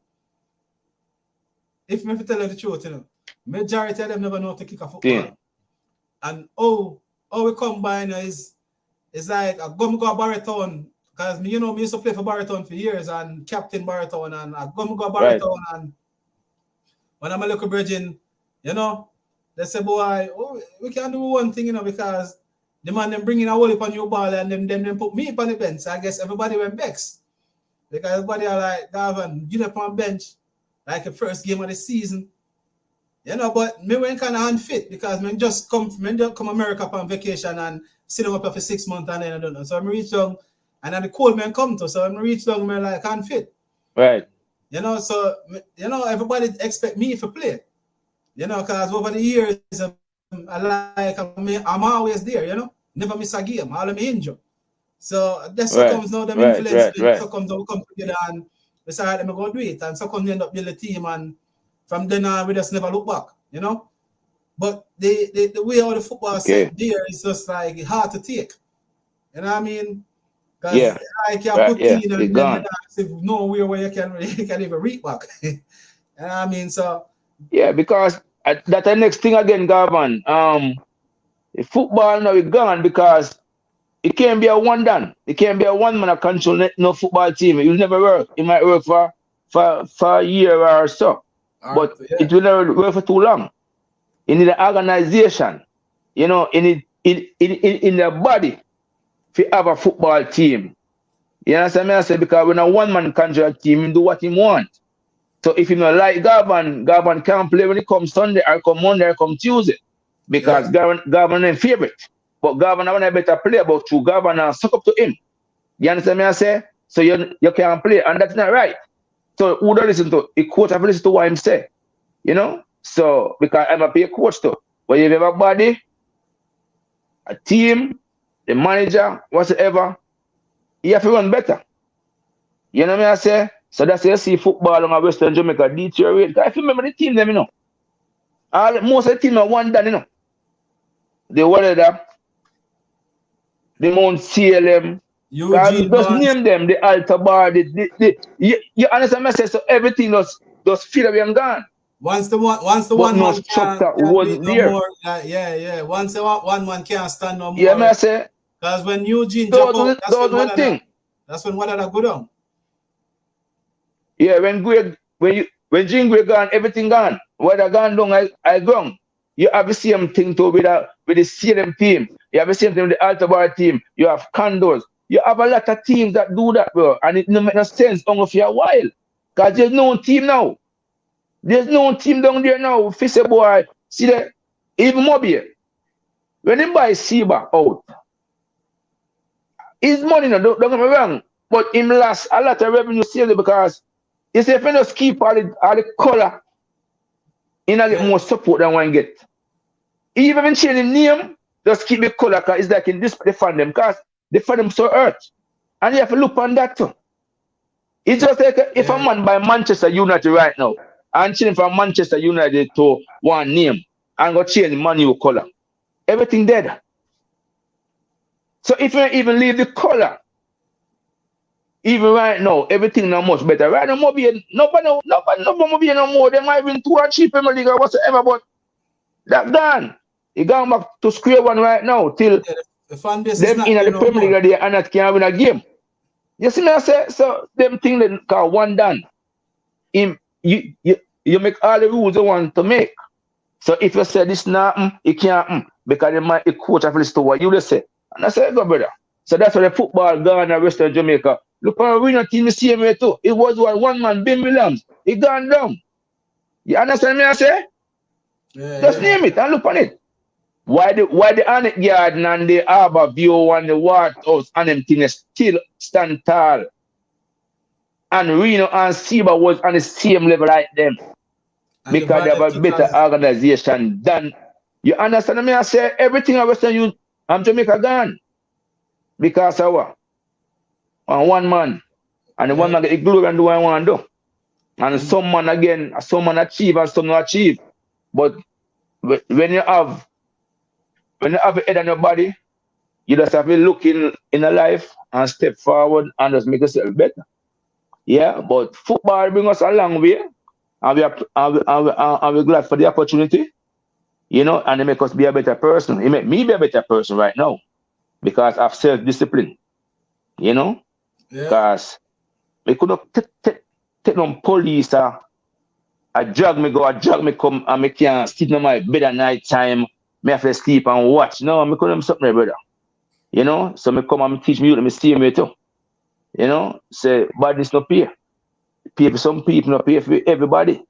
A: If me tell you the truth, majority of them never know how to kick a football.
B: Yeah.
A: And we combine is like I go Barrytown because me used to play for Barrytown for years and captain Barrytown and I go Barrytown and when I'm a little bridging, they say, boy, we can do one thing, because the man them bringing a whole heap on your ball and them put me on the bench. So I guess everybody went vexed. Because everybody are like, Gavin, get up on bench like the first game of the season. But me went kind of unfit because me just come America on vacation and sit up for 6 months and then I don't know. So I reach down and then the cold man come to. So I reach down me like unfit.
B: Right.
A: So everybody expect me to play. Because over the years I'm always there, never miss a game, all of me injured. So that's what comes now, them influence, so comes we come together and we say, them go do it, and so come we end up build a team, and from then on we just never look back, But the way how the football set there is just like hard to take. You know what I mean? Because like you put in and then nowhere where you can even reach back. You know what I mean? So
B: yeah, because that's the next thing again, Gavin. The football now is gone because it can't be a one done. It can't be a one man control no football team. It will never work. It might work for a year or so. But it will never work for too long. You need an organization, in the body to have a football team. You understand me? I say because when a one man control team, he do what he want. So if you don't like Gavin can't play when it comes Sunday or come Monday or come Tuesday. Because Gavin is favorite. But Gavin have a better player, but through Gavin suck up to him. You understand me I say? So you can't play, and that's not right. So who don't listen to a coach have to listen to what him say. So because I'm a pay coach too. But if you have a body, a team, the manager, whatsoever, you have to run better. You know what I say? So that's why you see football on Western Jamaica deteriorate. Because if you remember the team them, most of the team are one done, The Warrior, the Mount CLM,
A: Eugene
B: Just
A: Barnes.
B: name them, the altar bar, you understand my say, so everything just feel away and gone.
A: Once the
B: But
A: one
B: no
A: man
B: structure
A: can do it
B: wasn't
A: no
B: there.
A: more. Yeah. Once the one man can't stand no
B: Yeah,
A: more.
B: me I say,
A: Because when Eugene drop
B: those
A: out,
B: was the thing.
A: that's when Wadada go down.
B: Yeah, when Jing Greg gone, everything gone. Whether gone down, I gone. You have the same thing too with the CLM team. You have the same thing with the Alta Bar team. You have Condos. You have a lot of teams that do that, bro. And it no make no sense only for a while. Because there's no team now. There's no team down there now. Fisse boy. See that? Even Mobile. When they buy Seba out, his money, no, don't get me wrong. But him lost a lot of revenue sales because you see, if you just keep all the color, you not get more support than one get. Even when change the name, just keep the color because it's like in this they fund them because they fund them so hurt. And you have to look on that too. It's just like if a man buy Manchester United right now and change from Manchester United to one name and go change the manual color, everything dead. So if you even leave the color, even right now, everything not much better. Right now, nobody no more. They might win 2 or 3 Premier League or whatsoever, but that done. He gone back to square one right now till
A: the fan base
B: them
A: is not
B: in
A: there
B: the
A: no
B: Premier
A: more.
B: League and not can win a game. You see me I say, so them thing that call one done. You make all the rules you want to make. So if you say this not it can't because the coach have listen to what you just say. And I say, go brother. So that's why the football gone in Western Jamaica. Look on the winner team the same way too. It was one man, Ben Williams. He gone down. You understand me I say? Just name it and look on it. Why the Annet Garden and the Harbour View and the White House and them things still stand tall? And Reno and Seba was on the same level like them. And because they have a better organization than you understand me I say everything I Western Youth Jamaica gone. Because of what? On one man. And the one man get the glory and do what I want to do. And some man achieve and some not achieve. But when you have a head on your body, you just have to look in a life and step forward and just make yourself better. Yeah, but football brings us a long way. And we're glad for the opportunity. You know, and it make us be a better person. It make me be a better person right now. Because of self-discipline. You know? Because we could not take no police a drag me come and me can't sleep in my bed at night time. Me have to sleep and watch. No, me couldn't something, brother. You know? So me come and teach me you, me see me too. You know? Say badness no pay. Pay for some people, not pay for everybody.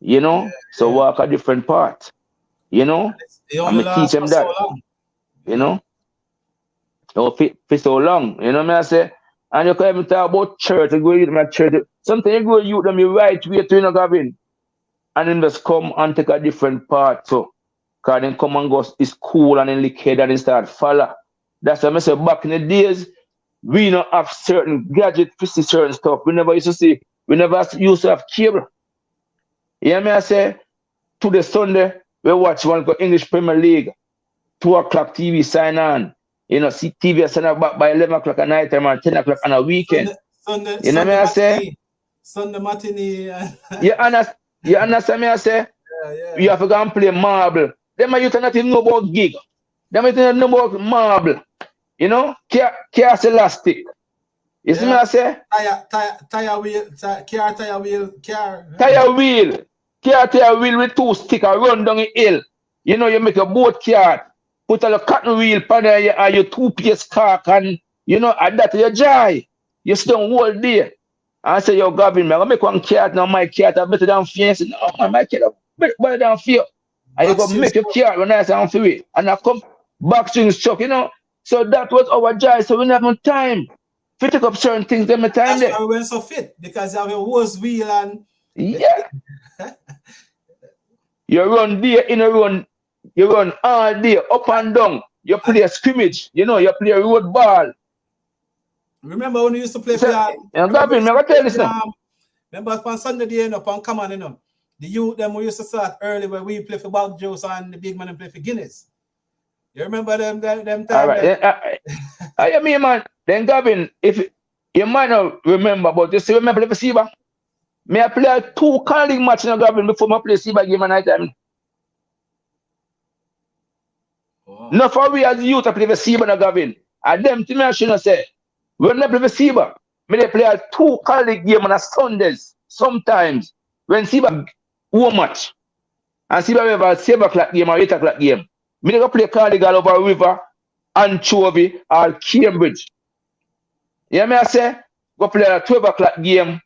B: You know? So walk a different path. You know? And me teach them that. You know? Oh, for so long. You know what I say? And you can even talk about church, you go to my church. Sometimes you go youth them the right way to Gavin. And then just come and take a different path too. Because then come and go to school and then lick head and then start follow. That's why I say back in the days, we don't have certain gadget for certain stuff. We never used to have cable. You know what I say? To the Sunday, we watch one go English Premier League. 2 o'clock TV sign on. You know, see TV sign up back by 11 o'clock at night time or 10 o'clock on a weekend. You know what I say?
A: Sunday matinee.
B: You understand me I say? You have to go and play marble. Them are you not even know about gig. Them you know about marble. You know? Chaos elastic. You see me I say?
A: Tire wheel. Tire
B: wheel with 2 sticks run down the hill. You know, you make a boat car, put a cotton wheel pan there and your 2-piece car and you know, and that your joy. You still all day. I say, yo, Gavin, man, I make one cat now, my cat are better than fear. I say, no, man, my cat are better than fear. And you go make your cat when I say I'm free. And I come back to chuck, you know. So that was our joy. So we have no time. Fit take up certain things, them the time there.
A: That's why we went so fit, because you have a horse wheel and
B: yeah. You run there in a run, you run all day, up and down. You play a scrimmage, you know, you play a road ball.
A: Remember when we used to play for remember on Sunday day, on Common, you know, the youth them we used to start early where we play for Bog Juice and the big man and play for Guinness. You remember them
B: All
A: time
B: right.
A: them?
B: I mean, man. Then Gavin, if you might not remember, but you still remember the Seba. Me I play 2 calling match in Gavin before I play Seba game at night time.
A: Wow.
B: Not for we as youth I play the Seba in Gavin. And them to me I shouldn't say. When I play the Seba, me they play 2 calling game on a Sundays. Sometimes when Seba home match and Seba have a 7 o'clock game or 8 o'clock game. Me they go play calling all over River, Anchovy, or Cambridge. You hear me I say? Go play a 12 o'clock game.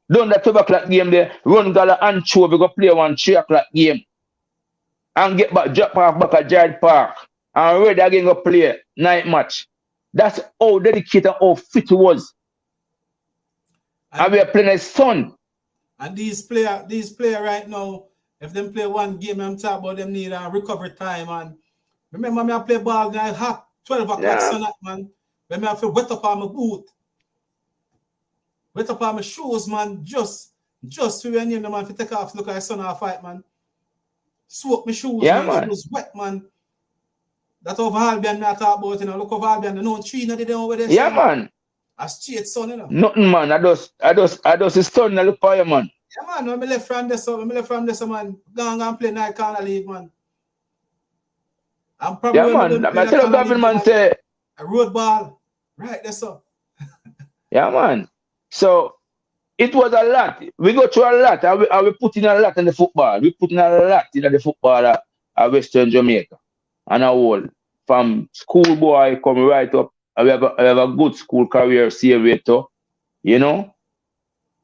B: Done that 12 o'clock game there, run Gala Anchovy, go play 3 o'clock game. And get back, drop off back at Jared Park. And ready again go play night match. That's how dedicated, how fit he was. And we are playing his son.
A: And these player right now, if them play one game, I'm talking about them need a recovery time. And remember me I play ball now hot 12 o'clock sun up, man. When me I feel wet up on my boot. Wet up on my shoes, man. Just so you name the man, if you take off, look like sun off fight, man. Soak my shoes, man. Shoes wet, man. That over Albion me I talk about, you know. Look over Albion, no tree, no they don't over there.
B: Yeah, man.
A: A straight sun, you know.
B: Nothing, man. I just his son, I look for you, man.
A: Yeah, man. When me left from this, man, go and play night corner league, man. I'm probably
B: man. I tell you, Gavin, man, say
A: a road ball. Right, that's all.
B: Yeah, man. So it was a lot. We go through a lot. And we put in a lot in the football. We put in a lot in the football at Western Jamaica. And a whole. From schoolboy coming right up. And we have a good school career, CA too, you know.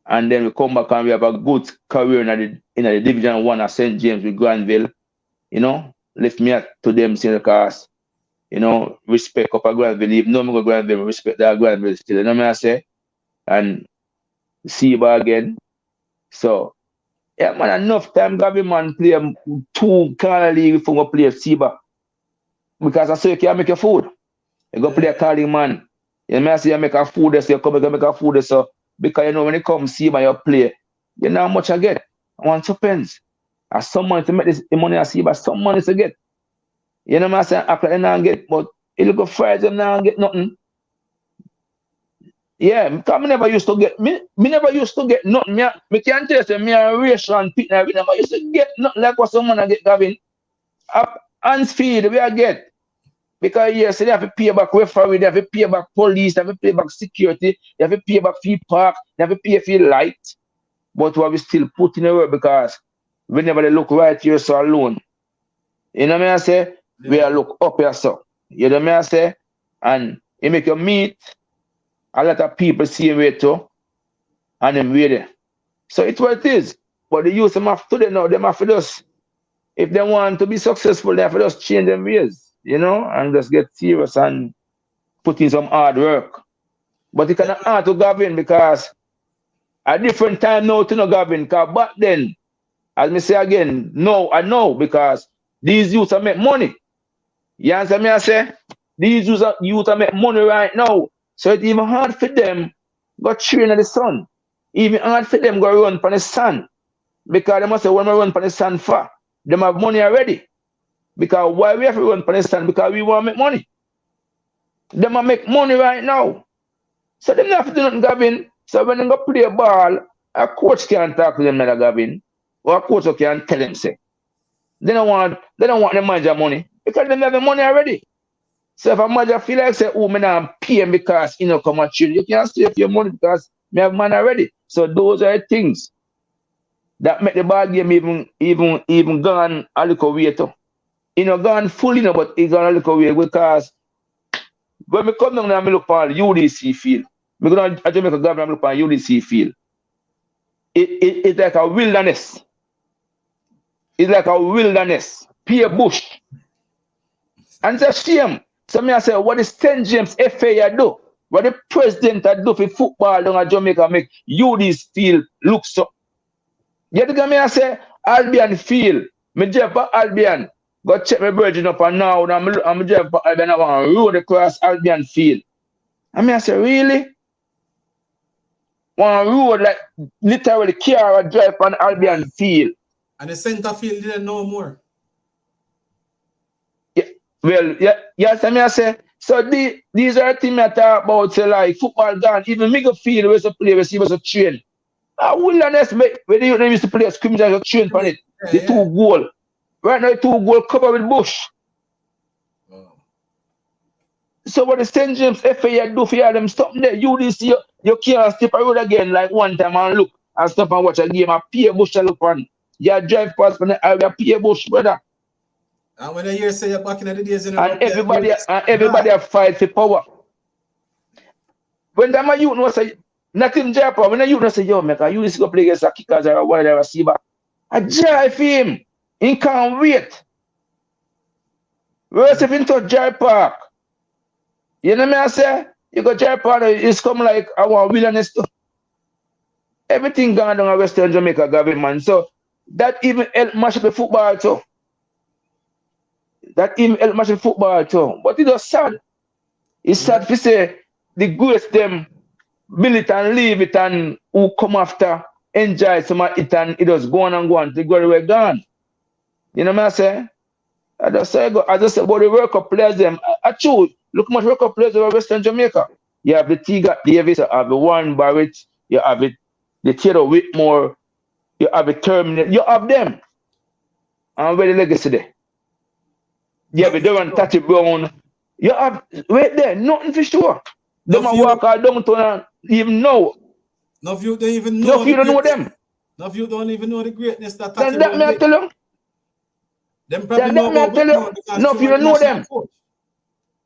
B: And then we come back and we have a good career in the Division 1 at St. James with Granville, you know. Lift me up to them in the cast. You know, respect up a Granville. Even though I go Granville, respect that Granville still. You know what I say? And Seba again. So, yeah, man, enough time Gavin man play 2 corner league before we play Seba. Because I say you can't make your food. You go play a calling man. You know, I say you make a food, so you come and make a food, so because you know when it comes Seba you play, you know how much I get. I want 2 pence. And some money to make this money I Seba, some money to get. You know what I'm saying? After now get, but it look Friday now get nothing. Yeah, because me never used to get nothing. Me can't tell you, me a ration pit now. We never used to get nothing like what someone I get Gavin. Hands feed we I get. Because yes, they have to pay back referee, they have to pay back police, they have to pay back security, they have to pay back fee park, they have to pay for light. But we still put in the work because whenever they look right here so alone. You know what I say? Yeah. We are look up here so. You know what I say? And you make you meet a lot of people same way too. And them way there. So it's what it is. But the youth them have today now, them have to just, if they want to be successful, they have to just change them ways, you know, and just get serious and put in some hard work. But it cannot hard to Gavin because a different time now to no Gavin, because back then, as me say again, no, I know because these youths are make money. You understand me? I say these youths are make money right now. So it's even hard for them go train in the sun. Even hard for them go run for the sun. Because they must say, when we run for the sun for? Them have money already. Because why we have to run for the sun? Because we want to make money. Them are make money right now. So them not have to do nothing, Gavin. So when they go play a ball, a coach can't talk to them, not Gavin. Or a coach can tell them, say. They don't want the manager money. Because they have the money already. So if a manager feel like say, oh, me not pay him because you know come and chill, you can't save your money because me have money already. So those are the things that make the ball game even gone a little way too. You know, gone fully, you know, but it gone a little way because when we come down and I look for UDC field, we go down to Jamaica government and look for UDC field. It's like a wilderness. It's like a wilderness. Pure bush. And it's a shame. So me I say, what is St. James FA do? What the president do for football down at Jamaica make UDC field look so. You think me I say, Albion field. Me drive for Albion. Go check my virgin up and now I'm drive for Albion. I want to road across Albion field. And me I say, really? One road like literally car drive on Albion field.
A: And the center field didn't know more.
B: Yeah. Well, yeah, yes, I say. So these are things I talk about, say, like football gone. Even me go feel was a play, was a train. I wilderness, when they used to play a scrimmage, I was train on it. The
A: Yeah.
B: 2 goal. Right now, 2 goal covered with bush.
A: Oh.
B: So what the St. James FA do for you, them stop there. You this you can't step a road again like one time and look and stop and watch a game and pay a bush to look on. You drive past from the area, pay a bush, brother.
A: And when I hear say you're back in the days in
B: And
A: the
B: everybody have fight for power. When them a youth know say nothing Japan, when a youth know say, yo, make a you this go play against a kickers or one of the receiver. I drive him. He can't wait. Whereas if into Jai Park, you know me I say? You go Jai Park, it's come like I want wilderness too. Everything gone down in Western Jamaica, Gavin, man. So that even help match up the football too. That even help match up the football too. But it was sad. It's sad to say the greats them build it and leave it and who come after enjoy some of it and it was going and going. The glory were gone. You know what I say? I just say about the World Cup players them. I choose. Look much World Cup players over Western Jamaica. You have the Tiga Davis, you have the Warren Barrett, you have it, the Theodore Whitmore, you have the Terminator, you have them. And where the legacy there? You have the Duran Tati Brown. You have wait there, nothing for sure. Them a walk out downtown and even know.
A: No of you don't even know.
B: No of you don't know them.
A: No of you don't even know the greatness that
B: Then that me I tell you.
A: Them probably know about
B: Whitmore because no of you don't know them.
A: Coach.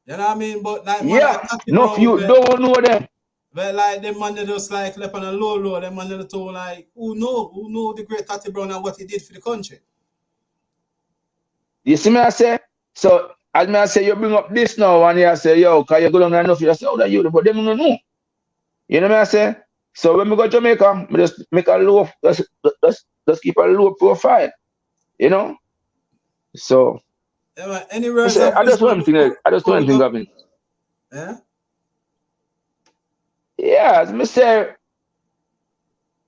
A: You know what I mean? But like
B: yeah, no of you don't know them.
A: But like them man they just like left on a low, them man they told like who know the great Tati Brown and what he did for the country.
B: You see me I say? So as me I say you bring up this now and you say, yo, cause you go down enough, you say, oh that you, but them don't know. You know me I say? So when we go to Jamaica, we just make a low, just keep a low profile. You know? So
A: yeah, anywhere
B: I just want to think of it.
A: Yeah?
B: Yeah, as me say,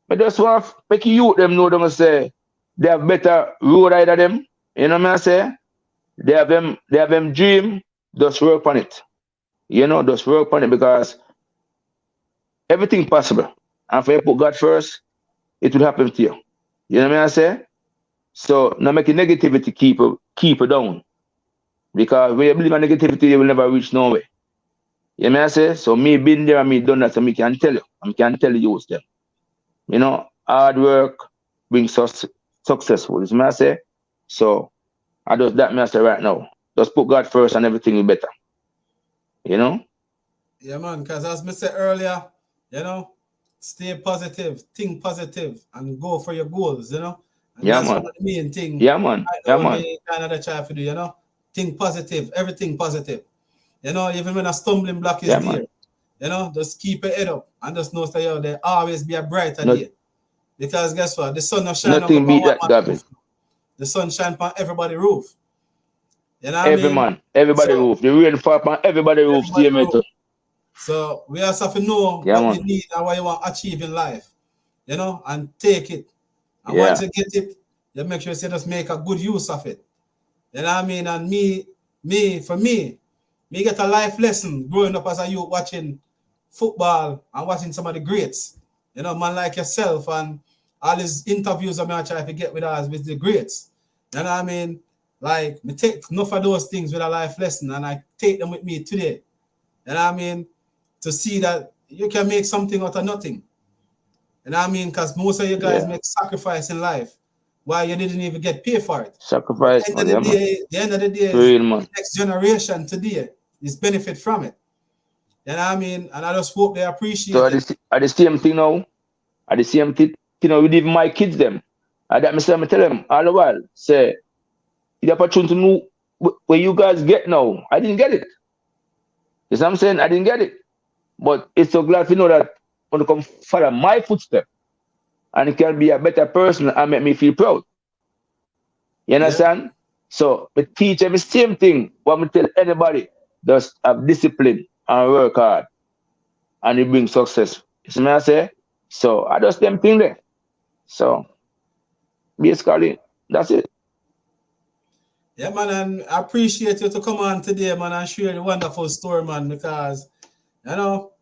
B: I just want to make you them know them say they have better road rider them. You know what I say? They have them dream, just work on it. You know, just work on it because everything possible. And if you put God first, it will happen to you. You know what I say? So now make negativity keep it down. Because when you believe in negativity, you will never reach nowhere. You know what I say? So me being there and me done that, so me can tell you. I can tell you them. You know, hard work brings us successful. You know what I say? So I just that me I say right now. Just put God first and everything will be better. You know?
A: Yeah, man, because as I said earlier, you know, stay positive, think positive, and go for your goals, you know? And
B: yeah,
A: that's
B: man.
A: one of the main things.
B: Yeah, man. Yeah, man.
A: Kind of try to do, you know? Think positive, everything positive. You know, even when a stumbling block is
B: yeah,
A: there,
B: man.
A: you know, just keep your head up and just know that yo, there always be a brighter day. Because guess what? The sun will shine
B: nothing beat that, Gavin.
A: The sun shine on everybody's roof. You know what
B: Every
A: I mean?
B: man, everybody roof. The rain fall on everybody roof.
A: So we also have to know what you need and what you want to achieve in life. You know, and take it. And once you get it, you make sure you just make a good use of it. You know what I mean? And for me get a life lesson growing up as a youth watching football and watching some of the greats. You know, man like yourself and all these interviews I'm trying to get with us with the greats. You know what I mean? Like, me take enough of those things with a life lesson and I take them with me today. You know what I mean? To see that you can make something out of nothing. You know what I mean? Because most of you guys make sacrifice in life while you didn't even get paid for it.
B: Sacrifice,
A: at the end of the day, the next generation today is benefit from it. You know what I mean? And I just hope they appreciate it.
B: At the same thing now, at the same thing, you know, with even my kids them. I tell them all the while, say, the opportunity to know where you guys get now. I didn't get it. You know what I'm saying? I didn't get it. But it's so glad to know that when you come follow my footsteps and it can be a better person and make me feel proud. You understand? Yeah. So we teach them the same thing. What we tell anybody, just have discipline and work hard. And it brings success. You see what I say? So I just them thing there. So basically, that's it.
A: Yeah, man, and I appreciate you to come on today, man, and share the wonderful story, man, because, you know,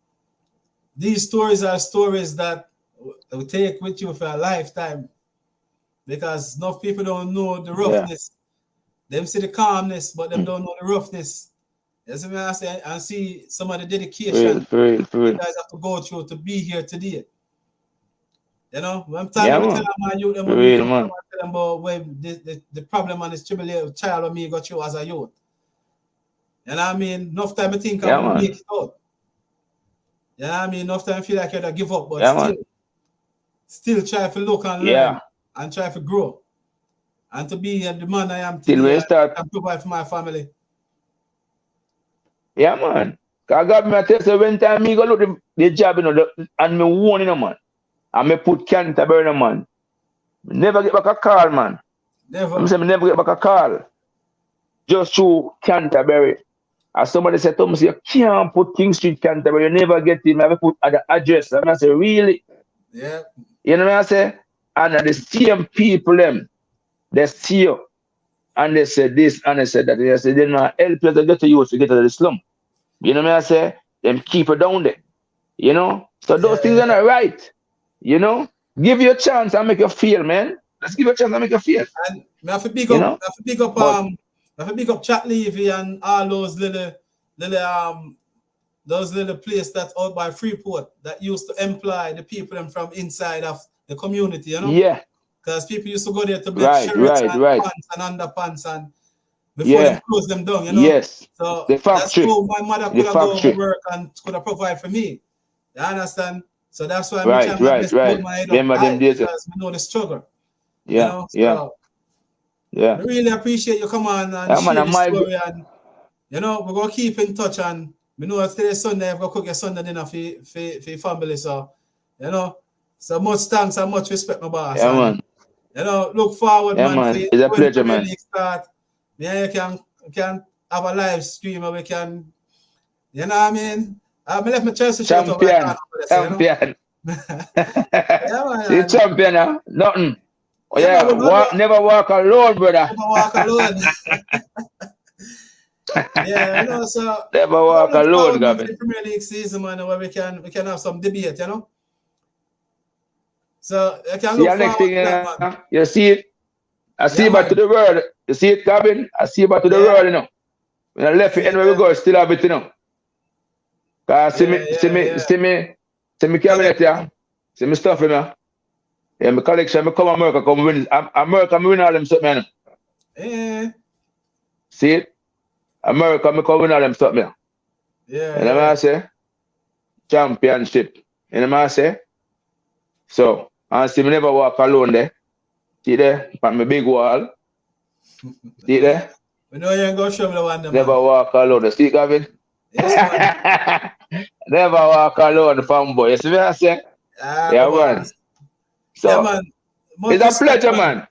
A: these stories are stories that will take with you for a lifetime because enough people don't know the roughness. Them see the calmness, but them don't know the roughness. That's what I say, and see some of the dedication
B: For real.
A: you guys have to go through to be here today. You know, when time
B: Yeah,
A: I
B: man.
A: tell them, man, you them
B: For
A: when we
B: real,
A: come
B: man.
A: and tell them about when the problem and this tribulation child of me got through as a youth. You know what I mean? Enough time I think I
B: Yeah,
A: will
B: man.
A: make it out. You know what I mean? Enough time I feel like you'd give up, but
B: Yeah, man.
A: still try to look and learn
B: Yeah.
A: and try to grow. And to be the man I am
B: Till
A: today
B: we start.
A: and provide for my family.
B: Yeah, man. Cause God me tell you when time me go look the job, you know, and me warn, you know, man. And me put Canterbury, you know, man. Me never get back a call, man.
A: Never.
B: I'm saying me never get back a call. Just through Canterbury. As somebody said to me, you can't put King Street Canterbury, you never get him. I have to put at the address. And I say, really?
A: Yeah.
B: You know what I say? And the same people them, they see you. And they said this and they said that. They said, they're not help you to get to you to get to the slum. You know what I say? Them keep it down there. You know? So those things are not right. You know? Give you a chance and make you feel, man. Let's give you a chance and make you feel.
A: And I have to big
B: You
A: up,
B: know?
A: I have to big up I have to big up Chat Levy and all those little places that's out by Freeport that used to employ the people them from inside of the community, you know?
B: Yeah.
A: Because people used to go there to make
B: Right.
A: shirts and pants and underpants and before they close them down, you know?
B: Yes.
A: So
B: The
A: that's
B: factory.
A: how my mother
B: The
A: could have go
B: factory.
A: to work and could have provide for me. You understand? So that's why I'm
B: Right.
A: trying my best to hold my head up
B: Remember
A: high
B: them days?
A: because we know the struggle.
B: Yeah.
A: You know? So
B: Yeah.
A: I really appreciate you come on and
B: Yeah,
A: share
B: man,
A: the story and you know we're gonna keep in touch and we know today's Sunday I'm gonna cook your Sunday dinner for your family. So you know, so much thanks and much respect, my boss.
B: Yeah,
A: and
B: man.
A: you know, look forward,
B: Yeah,
A: man.
B: man.
A: For
B: It's a
A: when
B: pleasure,
A: Premier
B: man.
A: League start, yeah, you can have a live stream and we can, you know what I mean? I left my Chelsea shirt over
B: Champion.
A: Champion. Yeah, man.
B: You champion, huh? Nothing. Oh,
A: Yeah,
B: yeah.
A: man,
B: Never walk alone, brother.
A: never walk alone. Yeah, you know, so
B: Never walk
A: look
B: alone,
A: forward, man, to
B: Gavin.
A: the Premier League season, man, where we can have some debate, you know. So I can
B: See
A: look
B: you next
A: forward
B: thing,
A: to that, man.
B: you see it. I see
A: Yeah,
B: back
A: man.
B: to the world. You see it, Gavin? I see back to the world, you know. When I left it, anywhere we go, still have it, you know. Cause see me cabinet, yeah. See me stuff, you know. Yeah, my collection, me come America, come win. America, me win all them something.
A: Yeah.
B: See it? America, me come win all them something.
A: Yeah.
B: You know what I say? Championship. You know what I say? So, I see me never walk alone there. See there? On my big wall. See there?
A: We know you ain't gonna show me the one, man.
B: Never walk alone. See, Gavin?
A: Yes, man.
B: Never walk alone, fanboy. You see what I say? Yeah, man. So,
A: yeah, man.
B: It's a pleasure, man.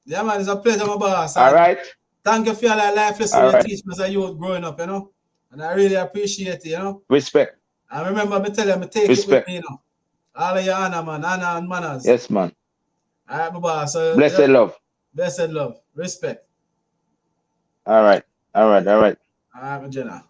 A: Yeah, man. It's a pleasure, my boss.
B: All right.
A: Thank you for your life lesson you teach me as a youth growing up, you know. And I really appreciate it, you know.
B: Respect.
A: I remember me tell you, me take it with me, you know. All of your honor, man. Honor and manners.
B: Yes, man.
A: All right, my boss. So,
B: blessed love.
A: Blessed love. Respect.
B: All right. All right, my Jenna.